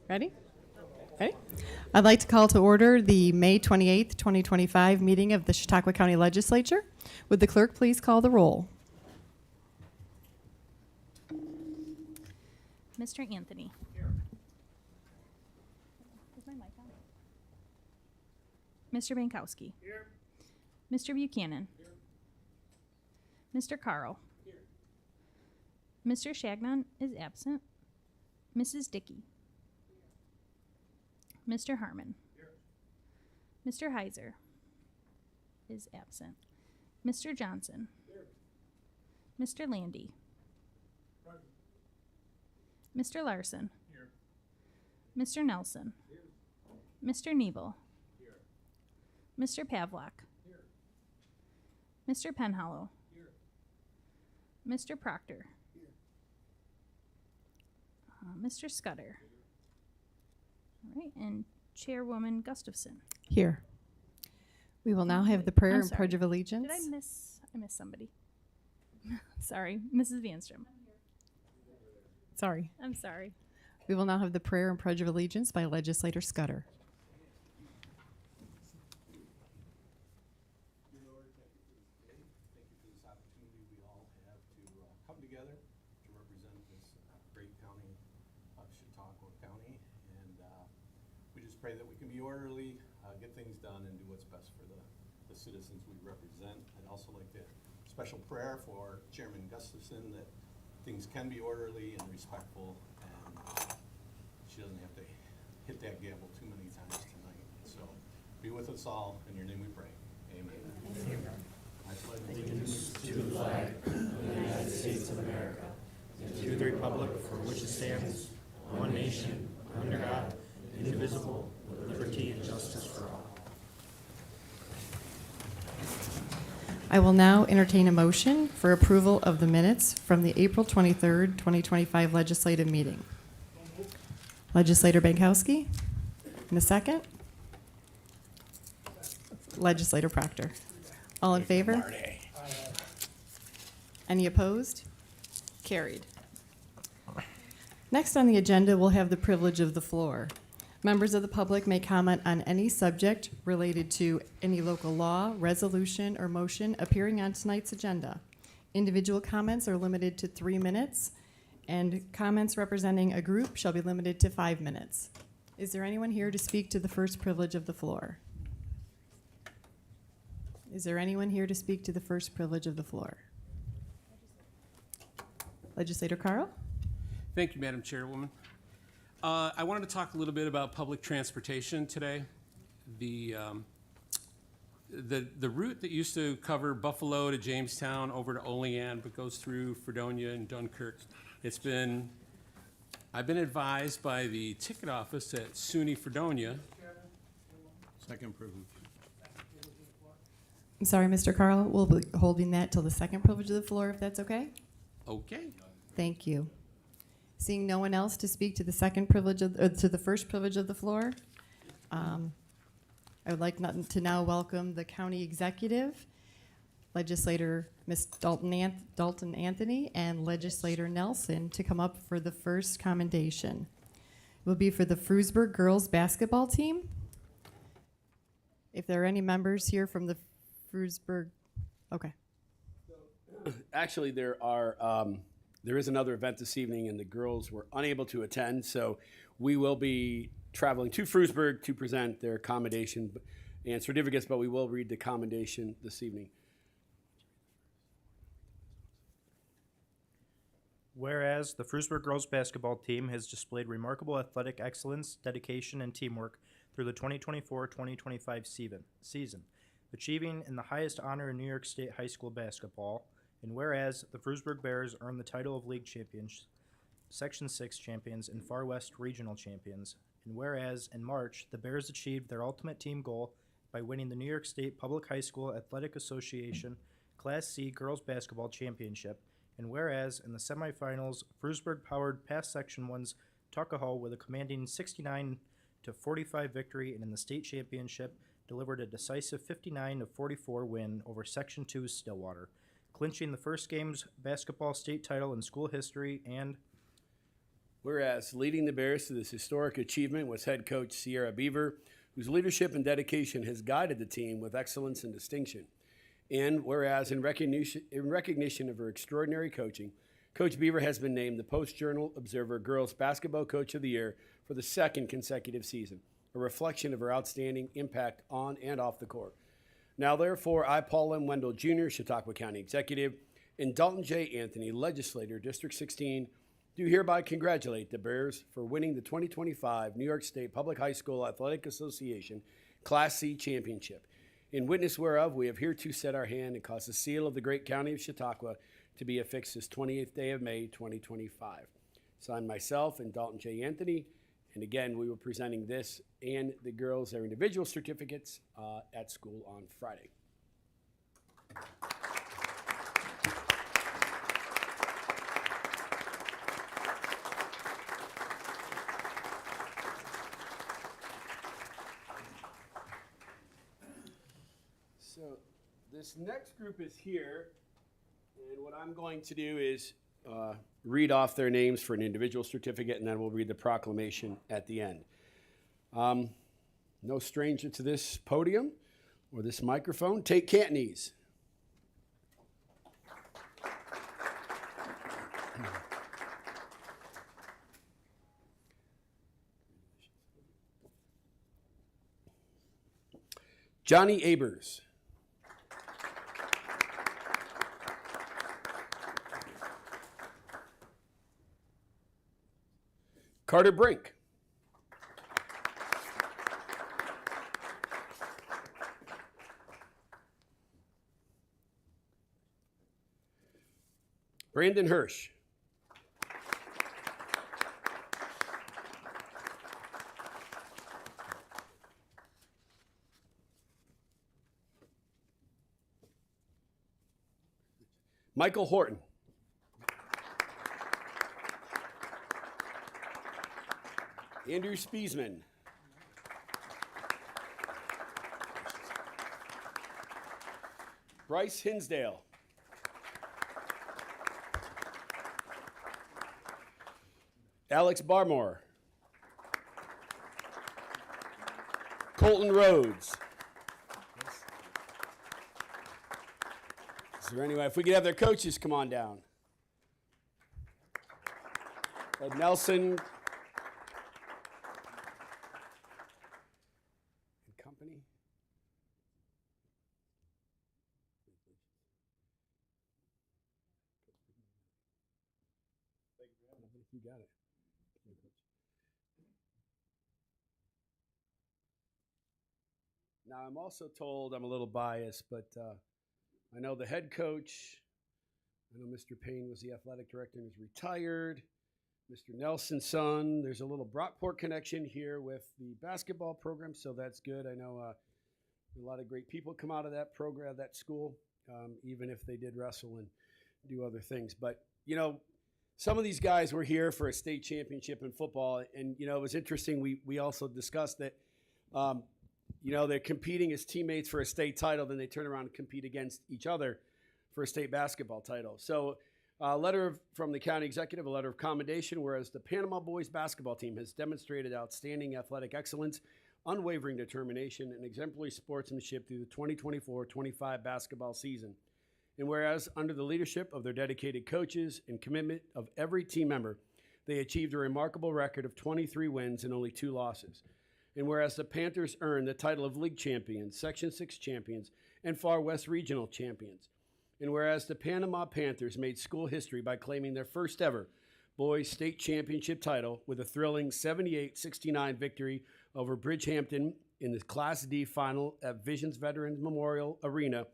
Ready? Ready? I'd like to call to order the May 28th, 2025 meeting of the Chautauqua County Legislature. Would the clerk please call the roll? Mr. Anthony. Here. Is my mic on? Mr. Bankowski. Here. Mr. Buchanan. Here. Mr. Carl. Here. Mr. Shagnon is absent. Mrs. Dickey. Mr. Harmon. Here. Mr. Heiser is absent. Mr. Johnson. Here. Mr. Landy. Present. Mr. Larson. Here. Mr. Nelson. Here. Mr. Neville. Here. Mr. Pavlak. Here. Mr. Penhollow. Here. Mr. Proctor. Here. Mr. Scudder. All right, and Chairwoman Gustafson. Here. We will now have the prayer I'm and sorry. pledge of allegiance. Did I miss somebody? Sorry, Mrs. Vanstrom. Sorry. I'm sorry. We will now have the prayer and pledge of allegiance by Legislator Scudder. Dear Lord, thank you for this day. Thank you for this opportunity we all have to come together to represent this great county of Chautauqua County. And we just pray that we can be orderly, get things done, and do what's best for the citizens we represent. I'd also like to special prayer for Chairman Gustafson that things can be orderly and respectful, and she doesn't have to hit that gavel too many times tonight. So be with us all. In your name we pray. Amen. Amen. I pledge allegiance To the flag of the United States of America, and to the republic for which it stands, one nation, under God, indivisible, with liberty and justice for all. I will now entertain a motion for approval of the minutes from the April 23rd, 2025 legislative meeting. Legislator Bankowski, in a second. Legislator Proctor. All in favor? Any opposed? Carried. Next on the agenda, we'll have the privilege of the floor. Members of the public may comment on any subject related to any local law, resolution, or motion appearing on tonight's agenda. Individual comments are limited to 3 minutes, and comments representing a group shall be limited to 5 minutes. Is there anyone here to speak to the first privilege of the floor? Is there anyone here to speak to the first privilege of the floor? Legislator Carl? Thank you, Madam Chairwoman. I wanted to talk a little bit about public transportation today. The route that used to cover Buffalo to Jamestown over to Olean, but goes through Fredonia and Dunkirk. I've been advised by the ticket office at SUNY Fredonia. second privilege. I'm sorry, Mr. Carl. We'll be holding that till the second privilege of the floor, if that's okay. Okay. Thank you. Seeing no one else to speak to the second privilege of, to the first privilege of the floor, I would like to now welcome the county executive, Legislator Ms. Dalton Anthony, and Legislator Nelson to come up for the first commendation. It will be for the Frewsburg girls basketball team. If there are any members here from the Frewsburg, okay. Actually, there is another event this evening, and the girls were unable to attend, so we will be traveling to Frewsburg to present their commendation and certificates, but we will read the commendation this evening. Whereas the Frewsburg girls basketball team has displayed remarkable athletic excellence, dedication, and teamwork through the 2024-2025 season, achieving in the highest honor in New York State high school basketball. And whereas the Frewsburg Bears earned the title of league champions, Section 6 champions, and Far West regional champions. And whereas in March, the Bears achieved their ultimate team goal by winning the New York State Public High School Athletic Association Class C Girls Basketball Championship. And whereas in the semifinals, Frewsburg powered past Section 1's Tuckahoe with a commanding 69-45 victory, and in the state championship delivered a decisive 59-44 win over Section 2's Stillwater, clinching the first game's basketball state title in school history. And Whereas leading the Bears to this historic achievement was head coach Sierra Beaver, whose leadership and dedication has guided the team with excellence and distinction. And whereas in recognition of her extraordinary coaching, Coach Beaver has been named the Post-Journal Observer Girls Basketball Coach of the Year for the second consecutive season, a reflection of her outstanding impact on and off the court. Now, therefore, I, Paul M. Wendell Jr., Chautauqua County Executive, and Dalton J. Anthony, Legislator, District 16, do hereby congratulate the Bears for winning the 2025 New York State Public High School Athletic Association Class C Championship. In witness whereof, we have hereto set our hand and caused the seal of the great county of Chautauqua to be affixed this 28th day of May, 2025. Signed myself and Dalton J. Anthony. And again, we were presenting this and the girls their individual certificates at school on Friday. So this next group is here, and what I'm going to do is read off their names for an individual certificate, and then we'll read the proclamation at the end. No stranger to this podium or this microphone. Tate Cantonese. Johnny Abers. Carter Brink. Brandon Hirsch. Michael Horton. Andrew Spiesman. Bryce Hinsdale. Alex Barmore. Colton Rhodes. Is there anyone? If we could have their coaches come on down. Ed Nelson. And company. You got it. Now, I'm also told, I'm a little biased, but I know the head coach, I know Mr. Payne was the athletic director and is retired. Mr. Nelson's son, there's a little Brockport connection here with the basketball program, so that's good. I know a lot of great people come out of that program, that school, even if they did wrestle and do other things. But, you know, some of these guys were here for a state championship in football, and, you know, it was interesting. We also discussed that, you know, they're competing as teammates for a state title, then they turn around and compete against each other for a state basketball title. So a letter from the county executive, a letter of commendation, whereas the Panama boys basketball team has demonstrated outstanding athletic excellence, unwavering determination, and exemplary sportsmanship through the 2024-25 basketball season. And whereas under the leadership of their dedicated coaches and commitment of every team member, they achieved a remarkable record of 23 wins and only 2 losses. And whereas the Panthers earned the title of league champions, Section 6 champions, and Far West regional champions. And whereas the Panama Panthers made school history by claiming their first ever boys state championship title with a thrilling 78-69 victory over Bridgehampton in the Class D final at Visions Veterans Memorial Arena.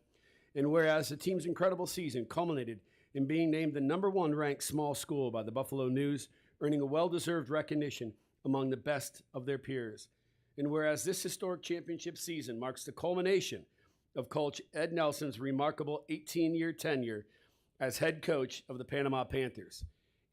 And whereas the team's incredible season culminated in being named the #1 ranked small school by the Buffalo News, earning a well-deserved recognition among the best of their peers. And whereas this historic championship season marks the culmination of Coach Ed Nelson's remarkable 18-year tenure as head coach of the Panama Panthers.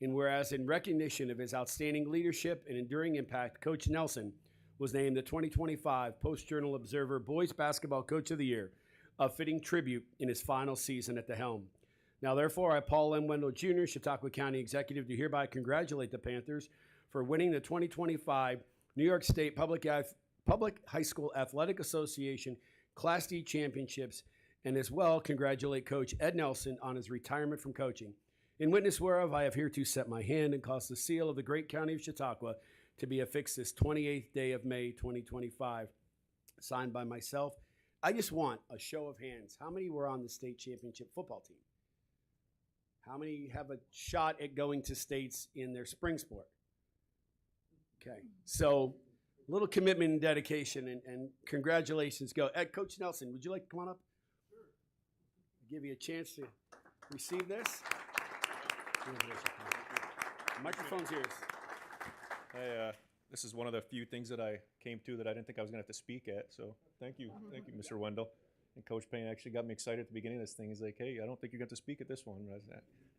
And whereas in recognition of his outstanding leadership and enduring impact, Coach Nelson was named the 2025 Post-Journal Observer Boys Basketball Coach of the Year, a fitting tribute in his final season at the helm. Now, therefore, I, Paul M. Wendell Jr., Chautauqua County Executive, do hereby congratulate the Panthers for winning the 2025 New York State Public High School Athletic Association Class D Championships, and as well congratulate Coach Ed Nelson on his retirement from coaching. In witness whereof, I have hereto set my hand and caused the seal of the great county of Chautauqua to be affixed this 28th day of May 2025, signed by myself. I just want a show of hands. How many were on the state championship football team? How many have a shot at going to states in their spring sport? Okay, so a little commitment and dedication, and congratulations go. Coach Nelson, would you like to come on up? Sure. Give you a chance to receive this. The microphone's yours. This is one of the few things that I came to that I didn't think I was going to have to speak at. So thank you, Mr. Wendell. And Coach Payne actually got me excited at the beginning of this thing. He's like, "Hey, I don't think you're going to speak at this one."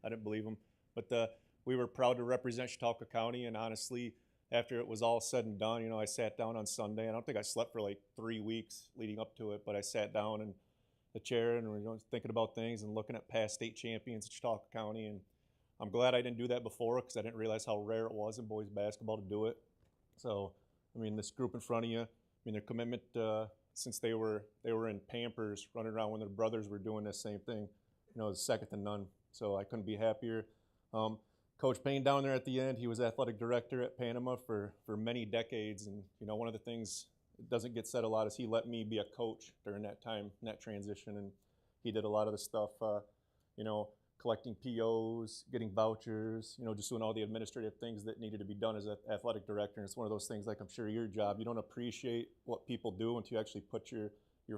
I didn't believe him, but we were proud to represent Chautauqua County. And honestly, after it was all said and done, I sat down on Sunday, and I don't think I slept for like 3 weeks leading up to it. But I sat down in the chair and we were thinking about things and looking at past state champions in Chautauqua County. And I'm glad I didn't do that before, because I didn't realize how rare it was in boys basketball to do it. So, this group in front of you, their commitment since they were in Pampers, running around when their brothers were doing this same thing, is second to none. So I couldn't be happier. Coach Payne down there at the end, he was athletic director at Panama for many decades. And, one of the things that doesn't get said a lot is he let me be a coach during that time, in that transition. And he did a lot of the stuff, collecting POs, getting vouchers, just doing all the administrative things that needed to be done as an athletic director. And it's one of those things, like I'm sure your job, you don't appreciate what people do until you actually put your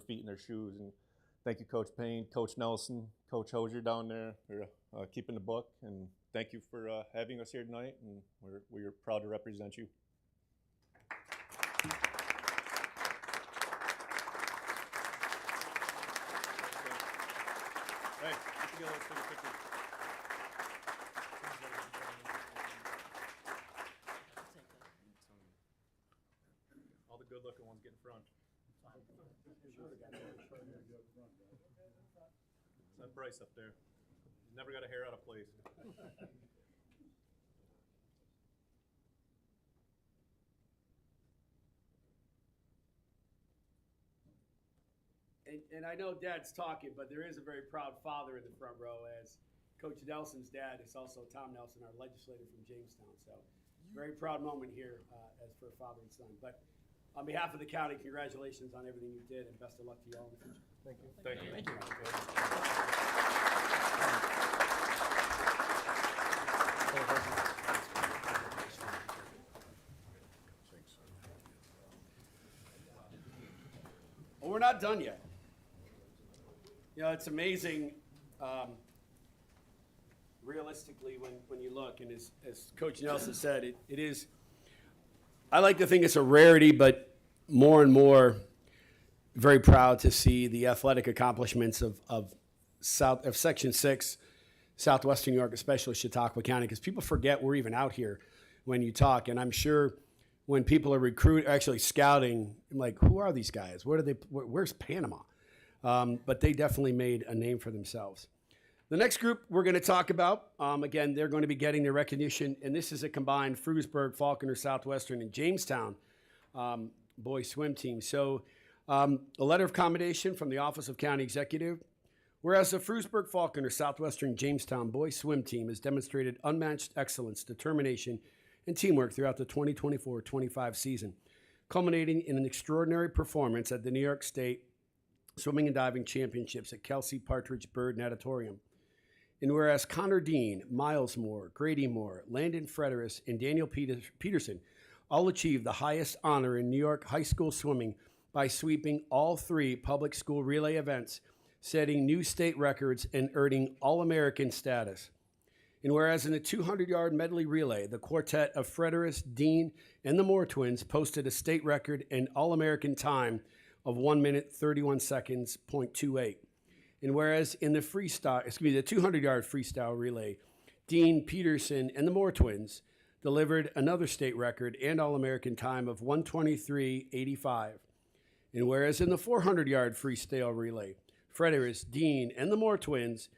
feet in their shoes. And thank you, Coach Payne, Coach Nelson, Coach Hosier down there for keeping the book. And thank you for having us here tonight. And we're proud to represent you. Hey, let's take a picture. All the good-looking ones get in front. Send Bryce up there. He's never got a hair out of place. And I know Dad's talking, but there is a very proud father in the front row, as Coach Nelson's dad is also Tom Nelson, our legislator from Jamestown. So very proud moment here as for a father and son. But on behalf of the county, congratulations on everything you did, and best of luck to you all in the future. Thank you. Thank you. Thank you. Well, we're not done yet. It's amazing, realistically, when you look, and as Coach Nelson said, it is, I like to think it's a rarity, but more and more very proud to see the athletic accomplishments of Section 6, Southwestern New York, especially Chautauqua County, because people forget we're even out here when you talk. And I'm sure when people are actually scouting, I'm like, who are these guys? Where's Panama? But they definitely made a name for themselves. The next group we're going to talk about, again, they're going to be getting their recognition, and this is a combined Frewsburg, Falconer, Southwestern, and Jamestown boys swim team. So a letter of commendation from the Office of County Executive. Whereas the Frewsburg, Falconer, Southwestern, Jamestown boys swim team has demonstrated unmatched excellence, determination, and teamwork throughout the 2024-25 season, culminating in an extraordinary performance at the New York State Swimming and Diving Championships at Kelsey Partridge Bird Natatorium. And whereas Connor Dean, Miles Moore, Grady Moore, Landon Frederis, and Daniel Peterson all achieved the highest honor in New York high school swimming by sweeping all 3 public school relay events, setting new state records and earning All-American status. And whereas in the 200-yard medley relay, the quartet of Frederis, Dean, and the Moore twins posted a state record and All-American time of 1 minute, 31 seconds, .28. And whereas in the 200-yard freestyle relay, Dean, Peterson, and the Moore twins delivered another state record and All-American time of 1:23.85. And whereas in the 400-yard freestyle relay, Frederis, Dean, and the Moore twins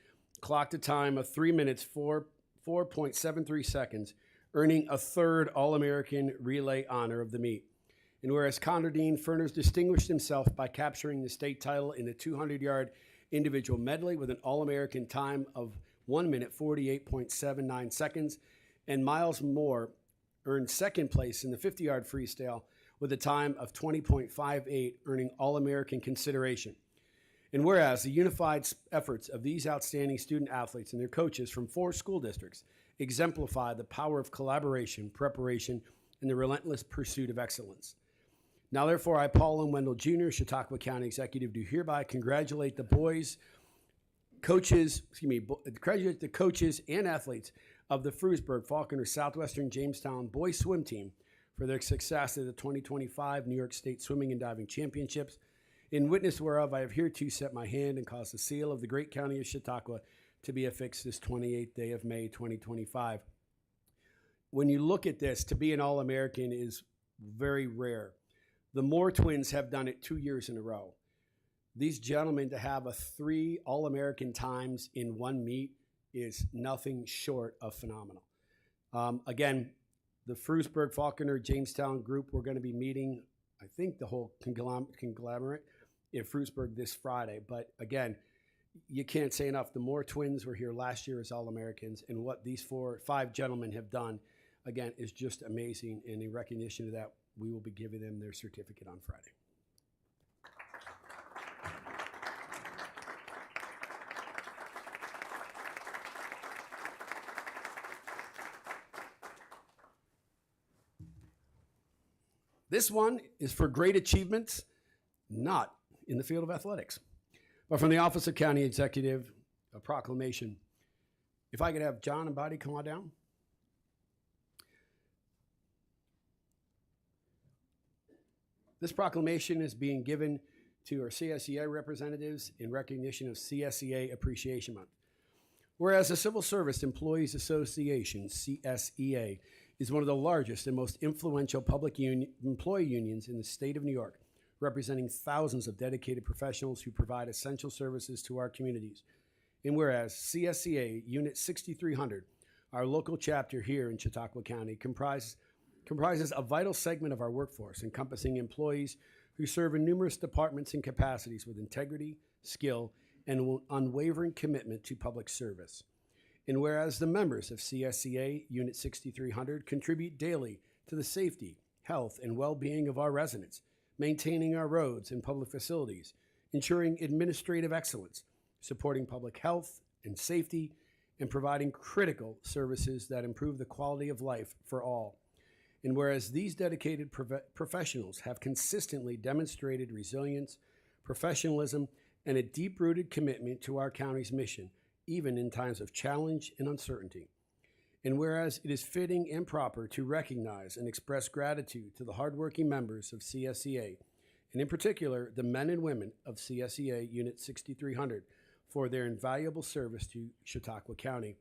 clocked a time of 3 minutes, 4.73 seconds, earning a third All-American relay honor of the meet. And whereas Connor Dean Furners distinguished himself by capturing the state title in the 200-yard individual medley with an All-American time of 1 minute 48.79 seconds, and Miles Moore earned second place in the 50-yard freestyle with a time of 20.58, earning All-American consideration. And whereas the unified efforts of these outstanding student athletes and their coaches from 4 school districts exemplify the power of collaboration, preparation, and the relentless pursuit of excellence. Now, therefore, I, Paul and Wendell Jr., Chautauqua County Executive, do hereby congratulate the coaches and athletes of the Frewsburg, Falconer, Southwestern Jamestown boys swim team for their success at the 2025 New York State Swimming and Diving Championships, in witness whereof I have hereto set my hand and caused the seal of the great county of Chautauqua to be affixed this 28th day of May, 2025. When you look at this, to be an All-American is very rare. The Moore twins have done it 2 years in a row. These gentlemen to have 3 All-American times in one meet is nothing short of phenomenal. Again, the Frewsburg, Falconer, Jamestown group, we're going to be meeting, I think, the whole conglomerate in Frewsburg this Friday. But again, you can't say enough. The Moore twins were here last year as All-Americans, and what these 5 gentlemen have done, again, is just amazing. And in recognition of that, we will be giving them their certificate on Friday. This one is for great achievements, not in the field of athletics, but from the Office of County Executive, a proclamation. If I could have John and Buddy come on down. This proclamation is being given to our CSEA representatives in recognition of CSEA Appreciation Month. Whereas the Civil Service Employees Association, CSEA, is one of the largest and most influential public employee unions in the state of New York, representing thousands of dedicated professionals who provide essential services to our communities. And whereas CSEA Unit 6300, our local chapter here in Chautauqua County, comprises a vital segment of our workforce, encompassing employees who serve in numerous departments and capacities with integrity, skill, and unwavering commitment to public service. And whereas the members of CSEA Unit 6300 contribute daily to the safety, health, and well-being of our residents, maintaining our roads and public facilities, ensuring administrative excellence, supporting public health and safety, and providing critical services that improve the quality of life for all. And whereas these dedicated professionals have consistently demonstrated resilience, professionalism, and a deep-rooted commitment to our county's mission, even in times of challenge and uncertainty. And whereas it is fitting and proper to recognize and express gratitude to the hardworking members of CSEA, and in particular, the men and women of CSEA Unit 6300 for their invaluable service to Chautauqua County.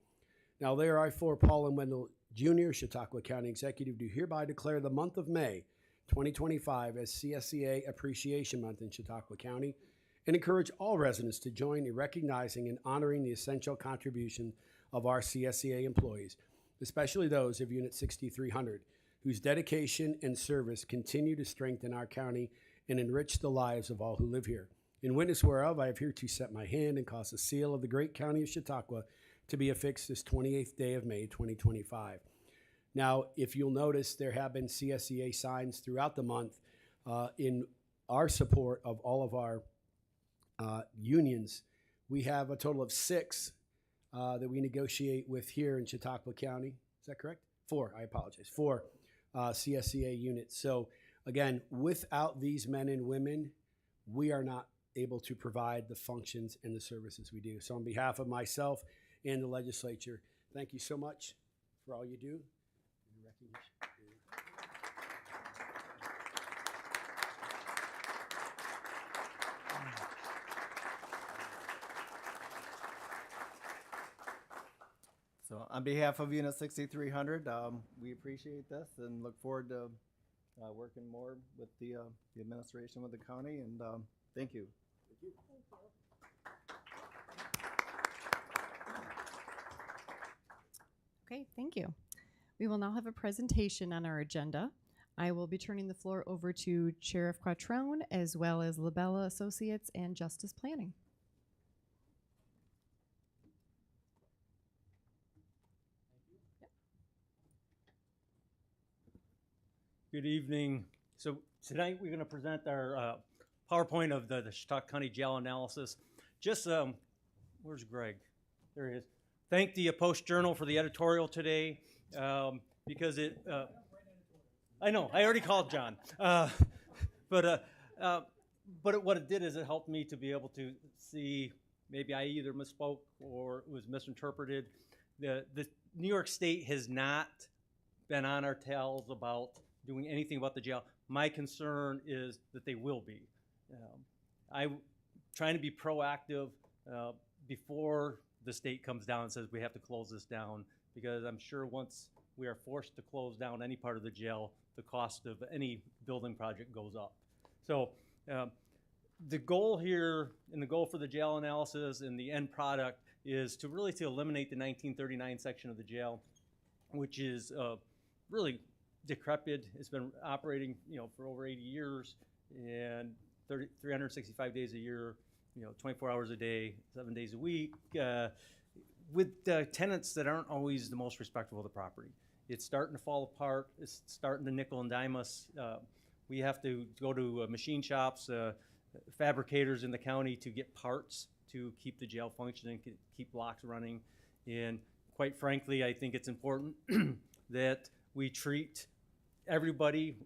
Now, there I, for Paul and Wendell Jr., Chautauqua County Executive, do hereby declare the month of May 2025 as CSEA Appreciation Month in Chautauqua County, and encourage all residents to join in recognizing and honoring the essential contribution of our CSEA employees, especially those of Unit 6300, whose dedication and service continue to strengthen our county and enrich the lives of all who live here. In witness whereof, I have hereto set my hand and caused the seal of the great county of Chautauqua to be affixed this 28th day of May, 2025. Now, if you'll notice, there have been CSEA signs throughout the month in our support of all of our unions. We have a total of 6 that we negotiate with here in Chautauqua County. Is that correct? 4, I apologize. 4 CSEA units. So again, without these men and women, we are not able to provide the functions and the services we do. So on behalf of myself and the legislature, thank you so much for all you do. So on behalf of Unit 6300, we appreciate this and look forward to working more with the administration, with the county, and thank you. Okay, thank you. We will now have a presentation on our agenda. I will be turning the floor over to Sheriff Quattrone as well as Labella Associates and Justice Planning. Good evening. So tonight we're going to present our PowerPoint of the Chautauqua County Jail analysis. Just, where's Greg? There he is. Thank the Post-Journal for the editorial today because it, I know, I already called John. But what it did is it helped me to be able to see maybe I either misspoke or it was misinterpreted. The New York State has not been on our tails about doing anything about the jail. My concern is that they will be. I'm trying to be proactive before the state comes down and says we have to close this down, because I'm sure once we are forced to close down any part of the jail, the cost of any building project goes up. So the goal here and the goal for the jail analysis and the end product is to really to eliminate the 1939 section of the jail, which is really decrepit. It's been operating, for over 80 years and 365 days a year, 24 hours a day, 7 days a week, with tenants that aren't always the most respectful of the property. It's starting to fall apart. It's starting to nickel and dime us. We have to go to machine shops, fabricators in the county to get parts to keep the jail functioning, keep locks running. And quite frankly, I think it's important that we treat everybody,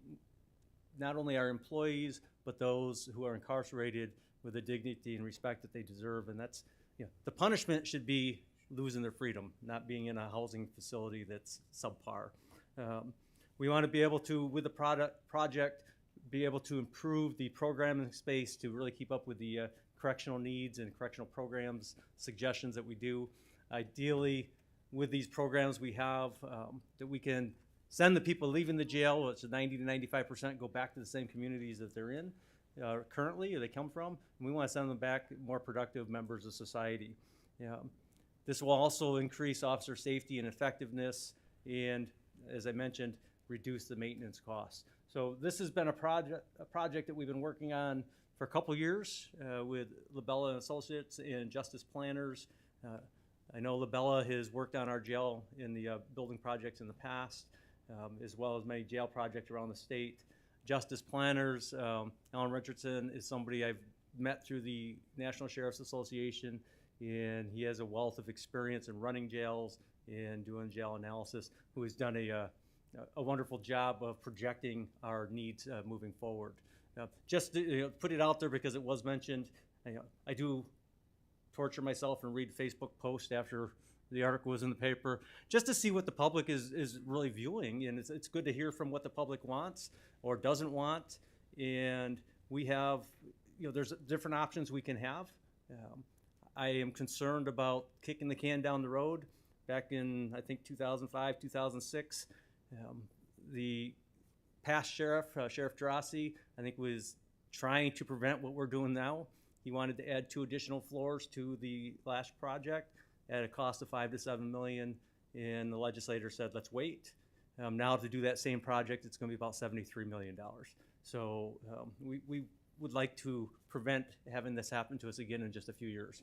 not only our employees, but those who are incarcerated with the dignity and respect that they deserve. And that's, the punishment should be losing their freedom, not being in a housing facility that's subpar. We want to be able to, with the project, be able to improve the programming space to really keep up with the correctional needs and correctional programs, suggestions that we do. Ideally, with these programs we have, that we can send the people leaving the jail, it's 90 to 95%, go back to the same communities that they're in currently, or they come from, and we want to send them back more productive members of society. This will also increase officer safety and effectiveness, and as I mentioned, reduce the maintenance costs. So this has been a project that we've been working on for a couple years with Labella and Associates and Justice Planners. I know Labella has worked on our jail in the building projects in the past, as well as many jail projects around the state. Justice Planners, Alan Richardson is somebody I've met through the National Sheriff's Association, and he has a wealth of experience in running jails and doing jail analysis, who has done a wonderful job of projecting our needs moving forward. Just to put it out there because it was mentioned, I do torture myself and read Facebook posts after the article was in the paper, just to see what the public is really viewing. And it's good to hear from what the public wants or doesn't want. And we have, there's different options we can have. I am concerned about kicking the can down the road. Back in, I think, 2005, 2006, the past sheriff, Sheriff Drossi, I think was trying to prevent what we're doing now. He wanted to add 2 additional floors to the last project at a cost of $5 to $7 million, and the legislator said, let's wait. Now to do that same project, it's going to be about $73 million. So we would like to prevent having this happen to us again in just a few years.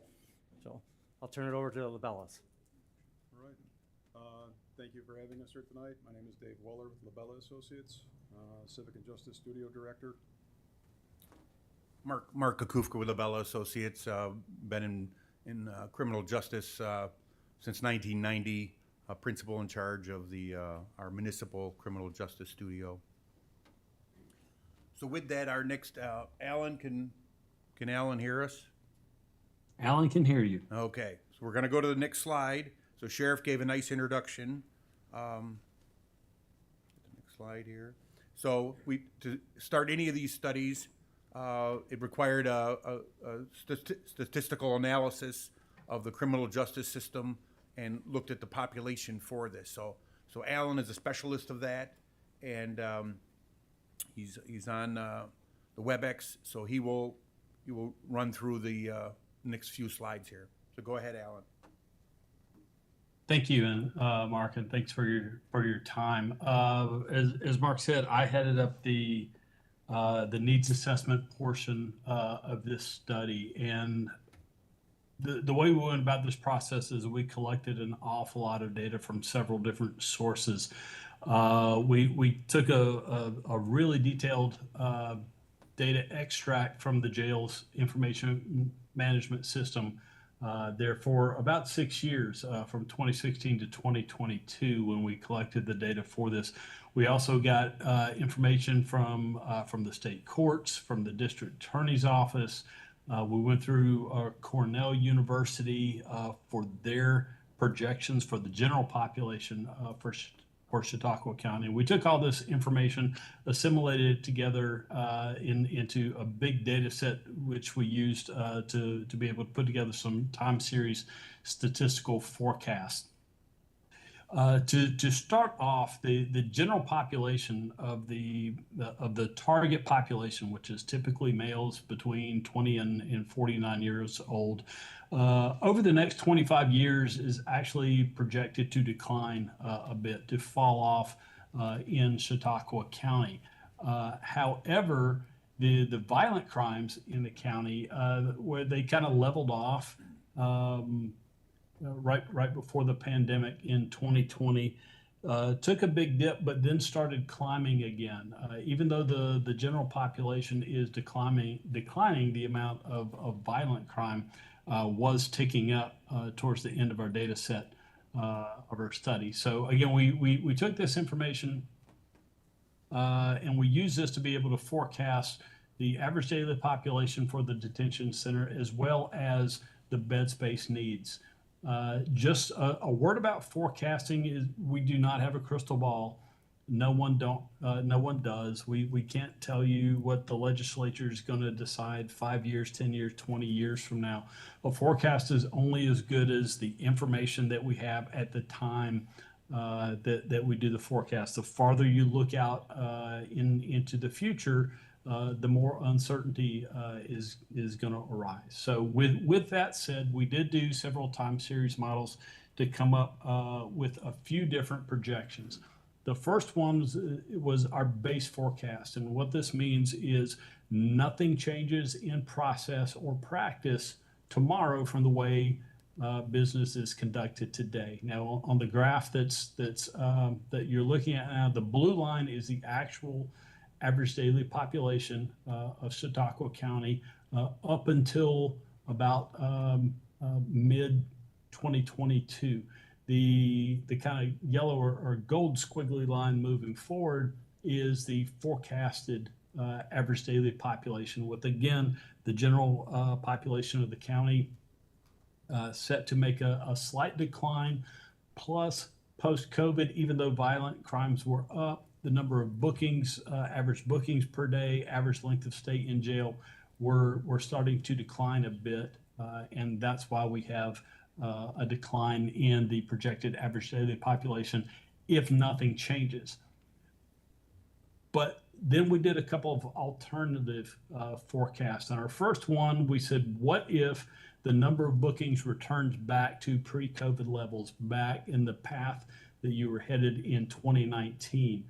So I'll turn it over to Labella's. All right. Thank you for having us here tonight. My name is Dave Waller with Labella Associates, Civic and Justice Studio Director. Mark Kakufka with Labella Associates. Been in criminal justice since 1990. Principal in charge of our municipal criminal justice studio. So with that, our next Alan, can Alan hear us? Alan can hear you. Okay, so we're going to go to the next slide. So Sheriff gave a nice introduction. The next slide here. So to start any of these studies, it required a statistical analysis of the criminal justice system and looked at the population for this. So Alan is a specialist of that, and he's on the WebEx, so he will run through the next few slides here. So go ahead, Alan. Thank you, and Mark, and thanks for your time. As Mark said, I headed up the needs assessment portion of this study, and the way we went about this process is we collected an awful lot of data from several different sources. We took a really detailed data extract from the jail's information management system there for about 6 years, from 2016 to 2022, when we collected the data for this. We also got information from the state courts, from the district attorney's office. We went through Cornell University for their projections for the general population for Chautauqua County. We took all this information, assimilated it together into a big data set, which we used to be able to put together some time series statistical forecasts. To start off, the general population of the target population, which is typically males between 20 and 49 years old, over the next 25 years is actually projected to decline a bit, to fall off in Chautauqua County. However, the violent crimes in the county, where they kind of leveled off right before the pandemic in 2020, took a big dip, but then started climbing again. Even though the general population is declining, the amount of violent crime was ticking up towards the end of our data set of our study. So again, we took this information and we used this to be able to forecast the average daily population for the detention center, as well as the bed space needs. Just a word about forecasting is we do not have a crystal ball. No one does. We can't tell you what the legislature is going to decide 5 years, 10 years, 20 years from now. A forecast is only as good as the information that we have at the time that we do the forecast. The farther you look out into the future, the more uncertainty is going to arise. So with that said, we did do several time series models to come up with a few different projections. The first one was our base forecast, and what this means is nothing changes in process or practice tomorrow from the way business is conducted today. Now, on the graph that you're looking at now, the blue line is the actual average daily population of Chautauqua County up until about mid 2022. The kind of yellow or gold squiggly line moving forward is the forecasted average daily population, with again the general population of the county set to make a slight decline. Plus, post-COVID, even though violent crimes were up, the number of bookings, average bookings per day, average length of stay in jail were starting to decline a bit, and that's why we have a decline in the projected average daily population if nothing changes. But then we did a couple of alternative forecasts. On our first one, we said, what if the number of bookings returns back to pre-COVID levels, back in the path that you were headed in 2019?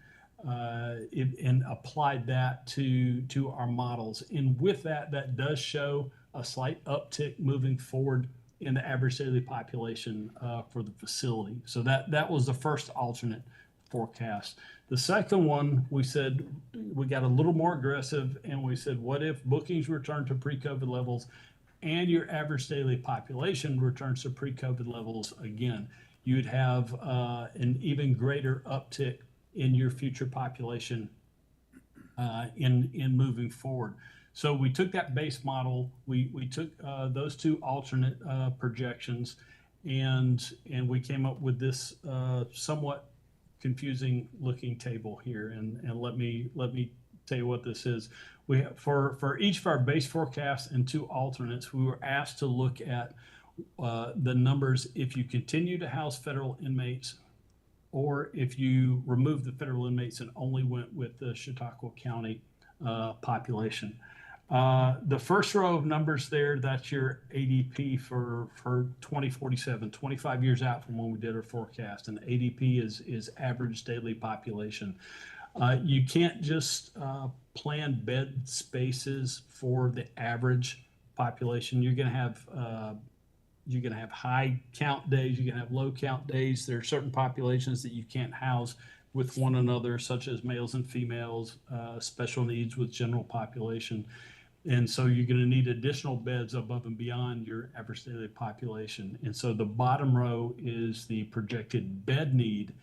And applied that to our models. And with that does show a slight uptick moving forward in the average daily population for the facility. So that was the first alternate forecast. The second one, we said we got a little more aggressive, and we said, what if bookings return to pre-COVID levels and your average daily population returns to pre-COVID levels again? You'd have an even greater uptick in your future population in moving forward. So we took that base model, we took those two alternate projections, and we came up with this somewhat confusing looking table here. And let me tell you what this is. We have, for each of our base forecasts and two alternates, we were asked to look at the numbers if you continue to house federal inmates, or if you remove the federal inmates and only went with the Chautauqua County population. The first row of numbers there, that's your ADP for 2047, 25 years out from when we did our forecast. And ADP is average daily population. You can't just plan bed spaces for the average population. You're going to have high count days. You're going to have low count days. There are certain populations that you can't house with one another, such as males and females, special needs with general population. And so you're going to need additional beds above and beyond your average daily population. And so the bottom row is the projected bed need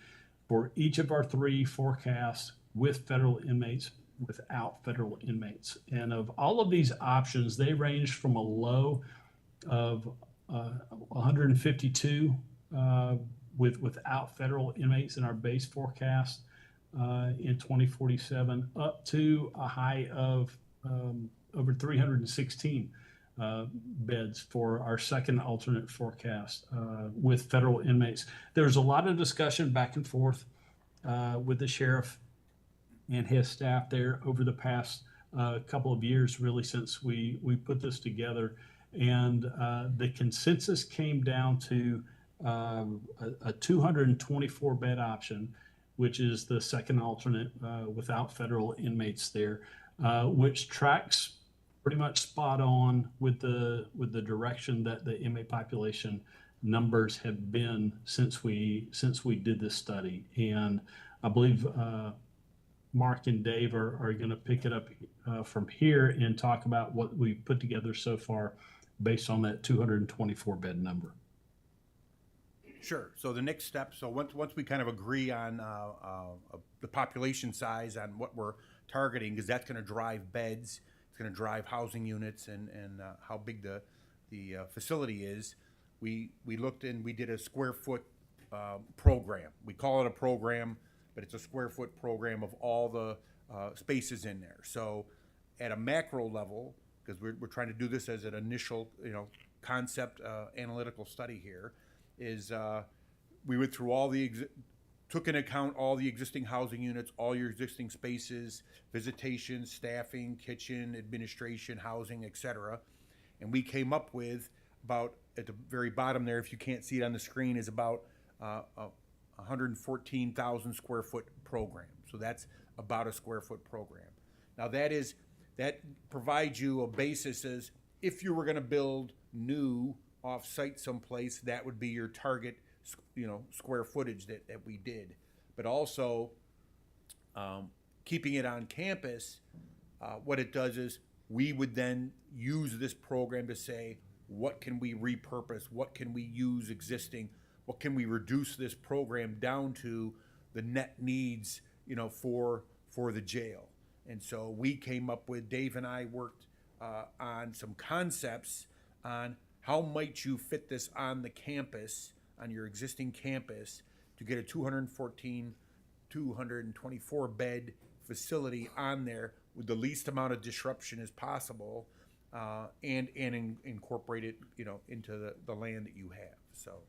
for each of our 3 forecasts with federal inmates, without federal inmates. And of all of these options, they range from a low of 152 without federal inmates in our base forecast in 2047, up to a high of over 316 beds for our second alternate forecast with federal inmates. There's a lot of discussion back and forth with the sheriff and his staff there over the past couple of years, really, since we put this together. And the consensus came down to a 224 bed option, which is the second alternate without federal inmates there, which tracks pretty much spot on with the direction that the inmate population numbers have been since we did this study. And I believe Mark and Dave are going to pick it up from here and talk about what we've put together so far based on that 224 bed number. Sure. So the next step, so once we kind of agree on the population size, on what we're targeting, because that's going to drive beds, it's going to drive housing units, and how big the facility is. We looked and we did a square foot program. We call it a program, but it's a square foot program of all the spaces in there. So at a macro level, because we're trying to do this as an initial concept analytical study here, is we went through all the took into account all the existing housing units, all your existing spaces, visitation, staffing, kitchen, administration, housing, etc. And we came up with about, at the very bottom there, if you can't see it on the screen, is about 114,000 square foot program. So that's about a square foot program. Now that provides you a basis as if you were going to build new off-site someplace, that would be your target, square footage that we did. But also, keeping it on campus, what it does is we would then use this program to say, what can we repurpose? What can we use existing? What can we reduce this program down to the net needs, for the jail? And so we came up with, Dave and I worked on some concepts on how might you fit this on the campus, on your existing campus, to get a 224 bed facility on there with the least amount of disruption as possible, and incorporate it, into the land that you have. So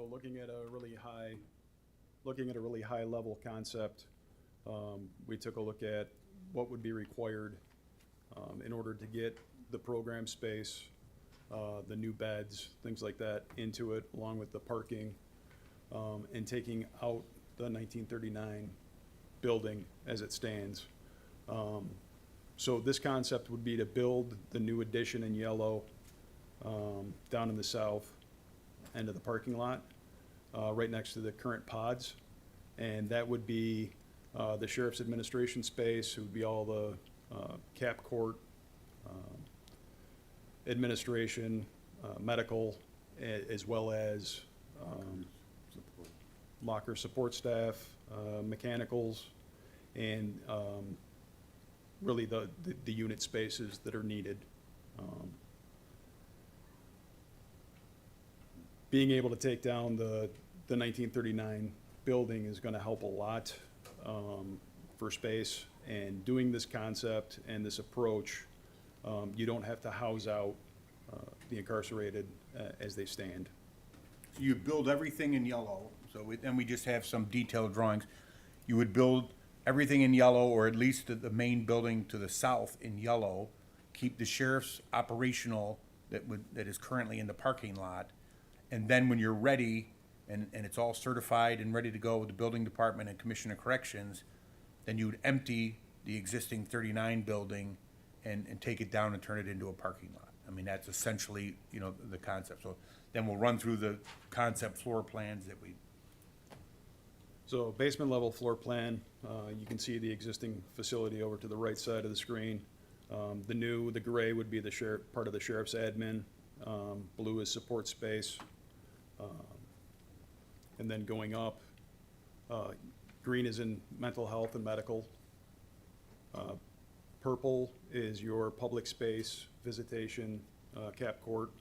looking at a really high level concept, we took a look at what would be required in order to get the program space, the new beds, things like that into it, along with the parking, and taking out the 1939 building as it stands. So this concept would be to build the new addition in yellow down in the south end of the parking lot, right next to the current pods. And that would be the sheriff's administration space. It would be all the cap court, administration, medical, as well as locker support staff, mechanicals, and really the unit spaces that are needed. Being able to take down the 1939 building is going to help a lot for space. And doing this concept and this approach, you don't have to house out the incarcerated as they stand. So you build everything in yellow. Then we just have some detailed drawings. You would build everything in yellow, or at least the main building to the south in yellow. keep the sheriff's operational that is currently in the parking lot. And then when you're ready and it's all certified and ready to go with the building department and commission of corrections, then you would empty the existing 39 building and take it down and turn it into a parking lot. I mean, that's essentially, you know, the concept. So then we'll run through the concept floor plans that we, So basement level floor plan, you can see the existing facility over to the right side of the screen. The gray would be the part of the sheriff's admin. Blue is support space. And then going up, green is in mental health and medical. Purple is your public space, visitation, cap court.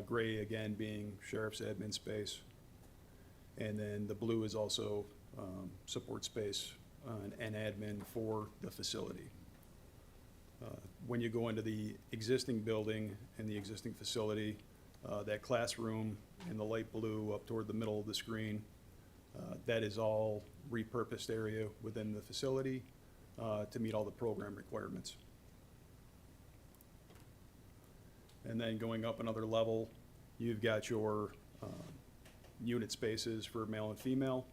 Gray again being sheriff's admin space. And then the blue is also support space and admin for the facility. When you go into the existing building and the existing facility, that classroom in the light blue up toward the middle of the screen, that is all repurposed area within the facility to meet all the program requirements. And then going up another level, you've got your unit spaces for male and female.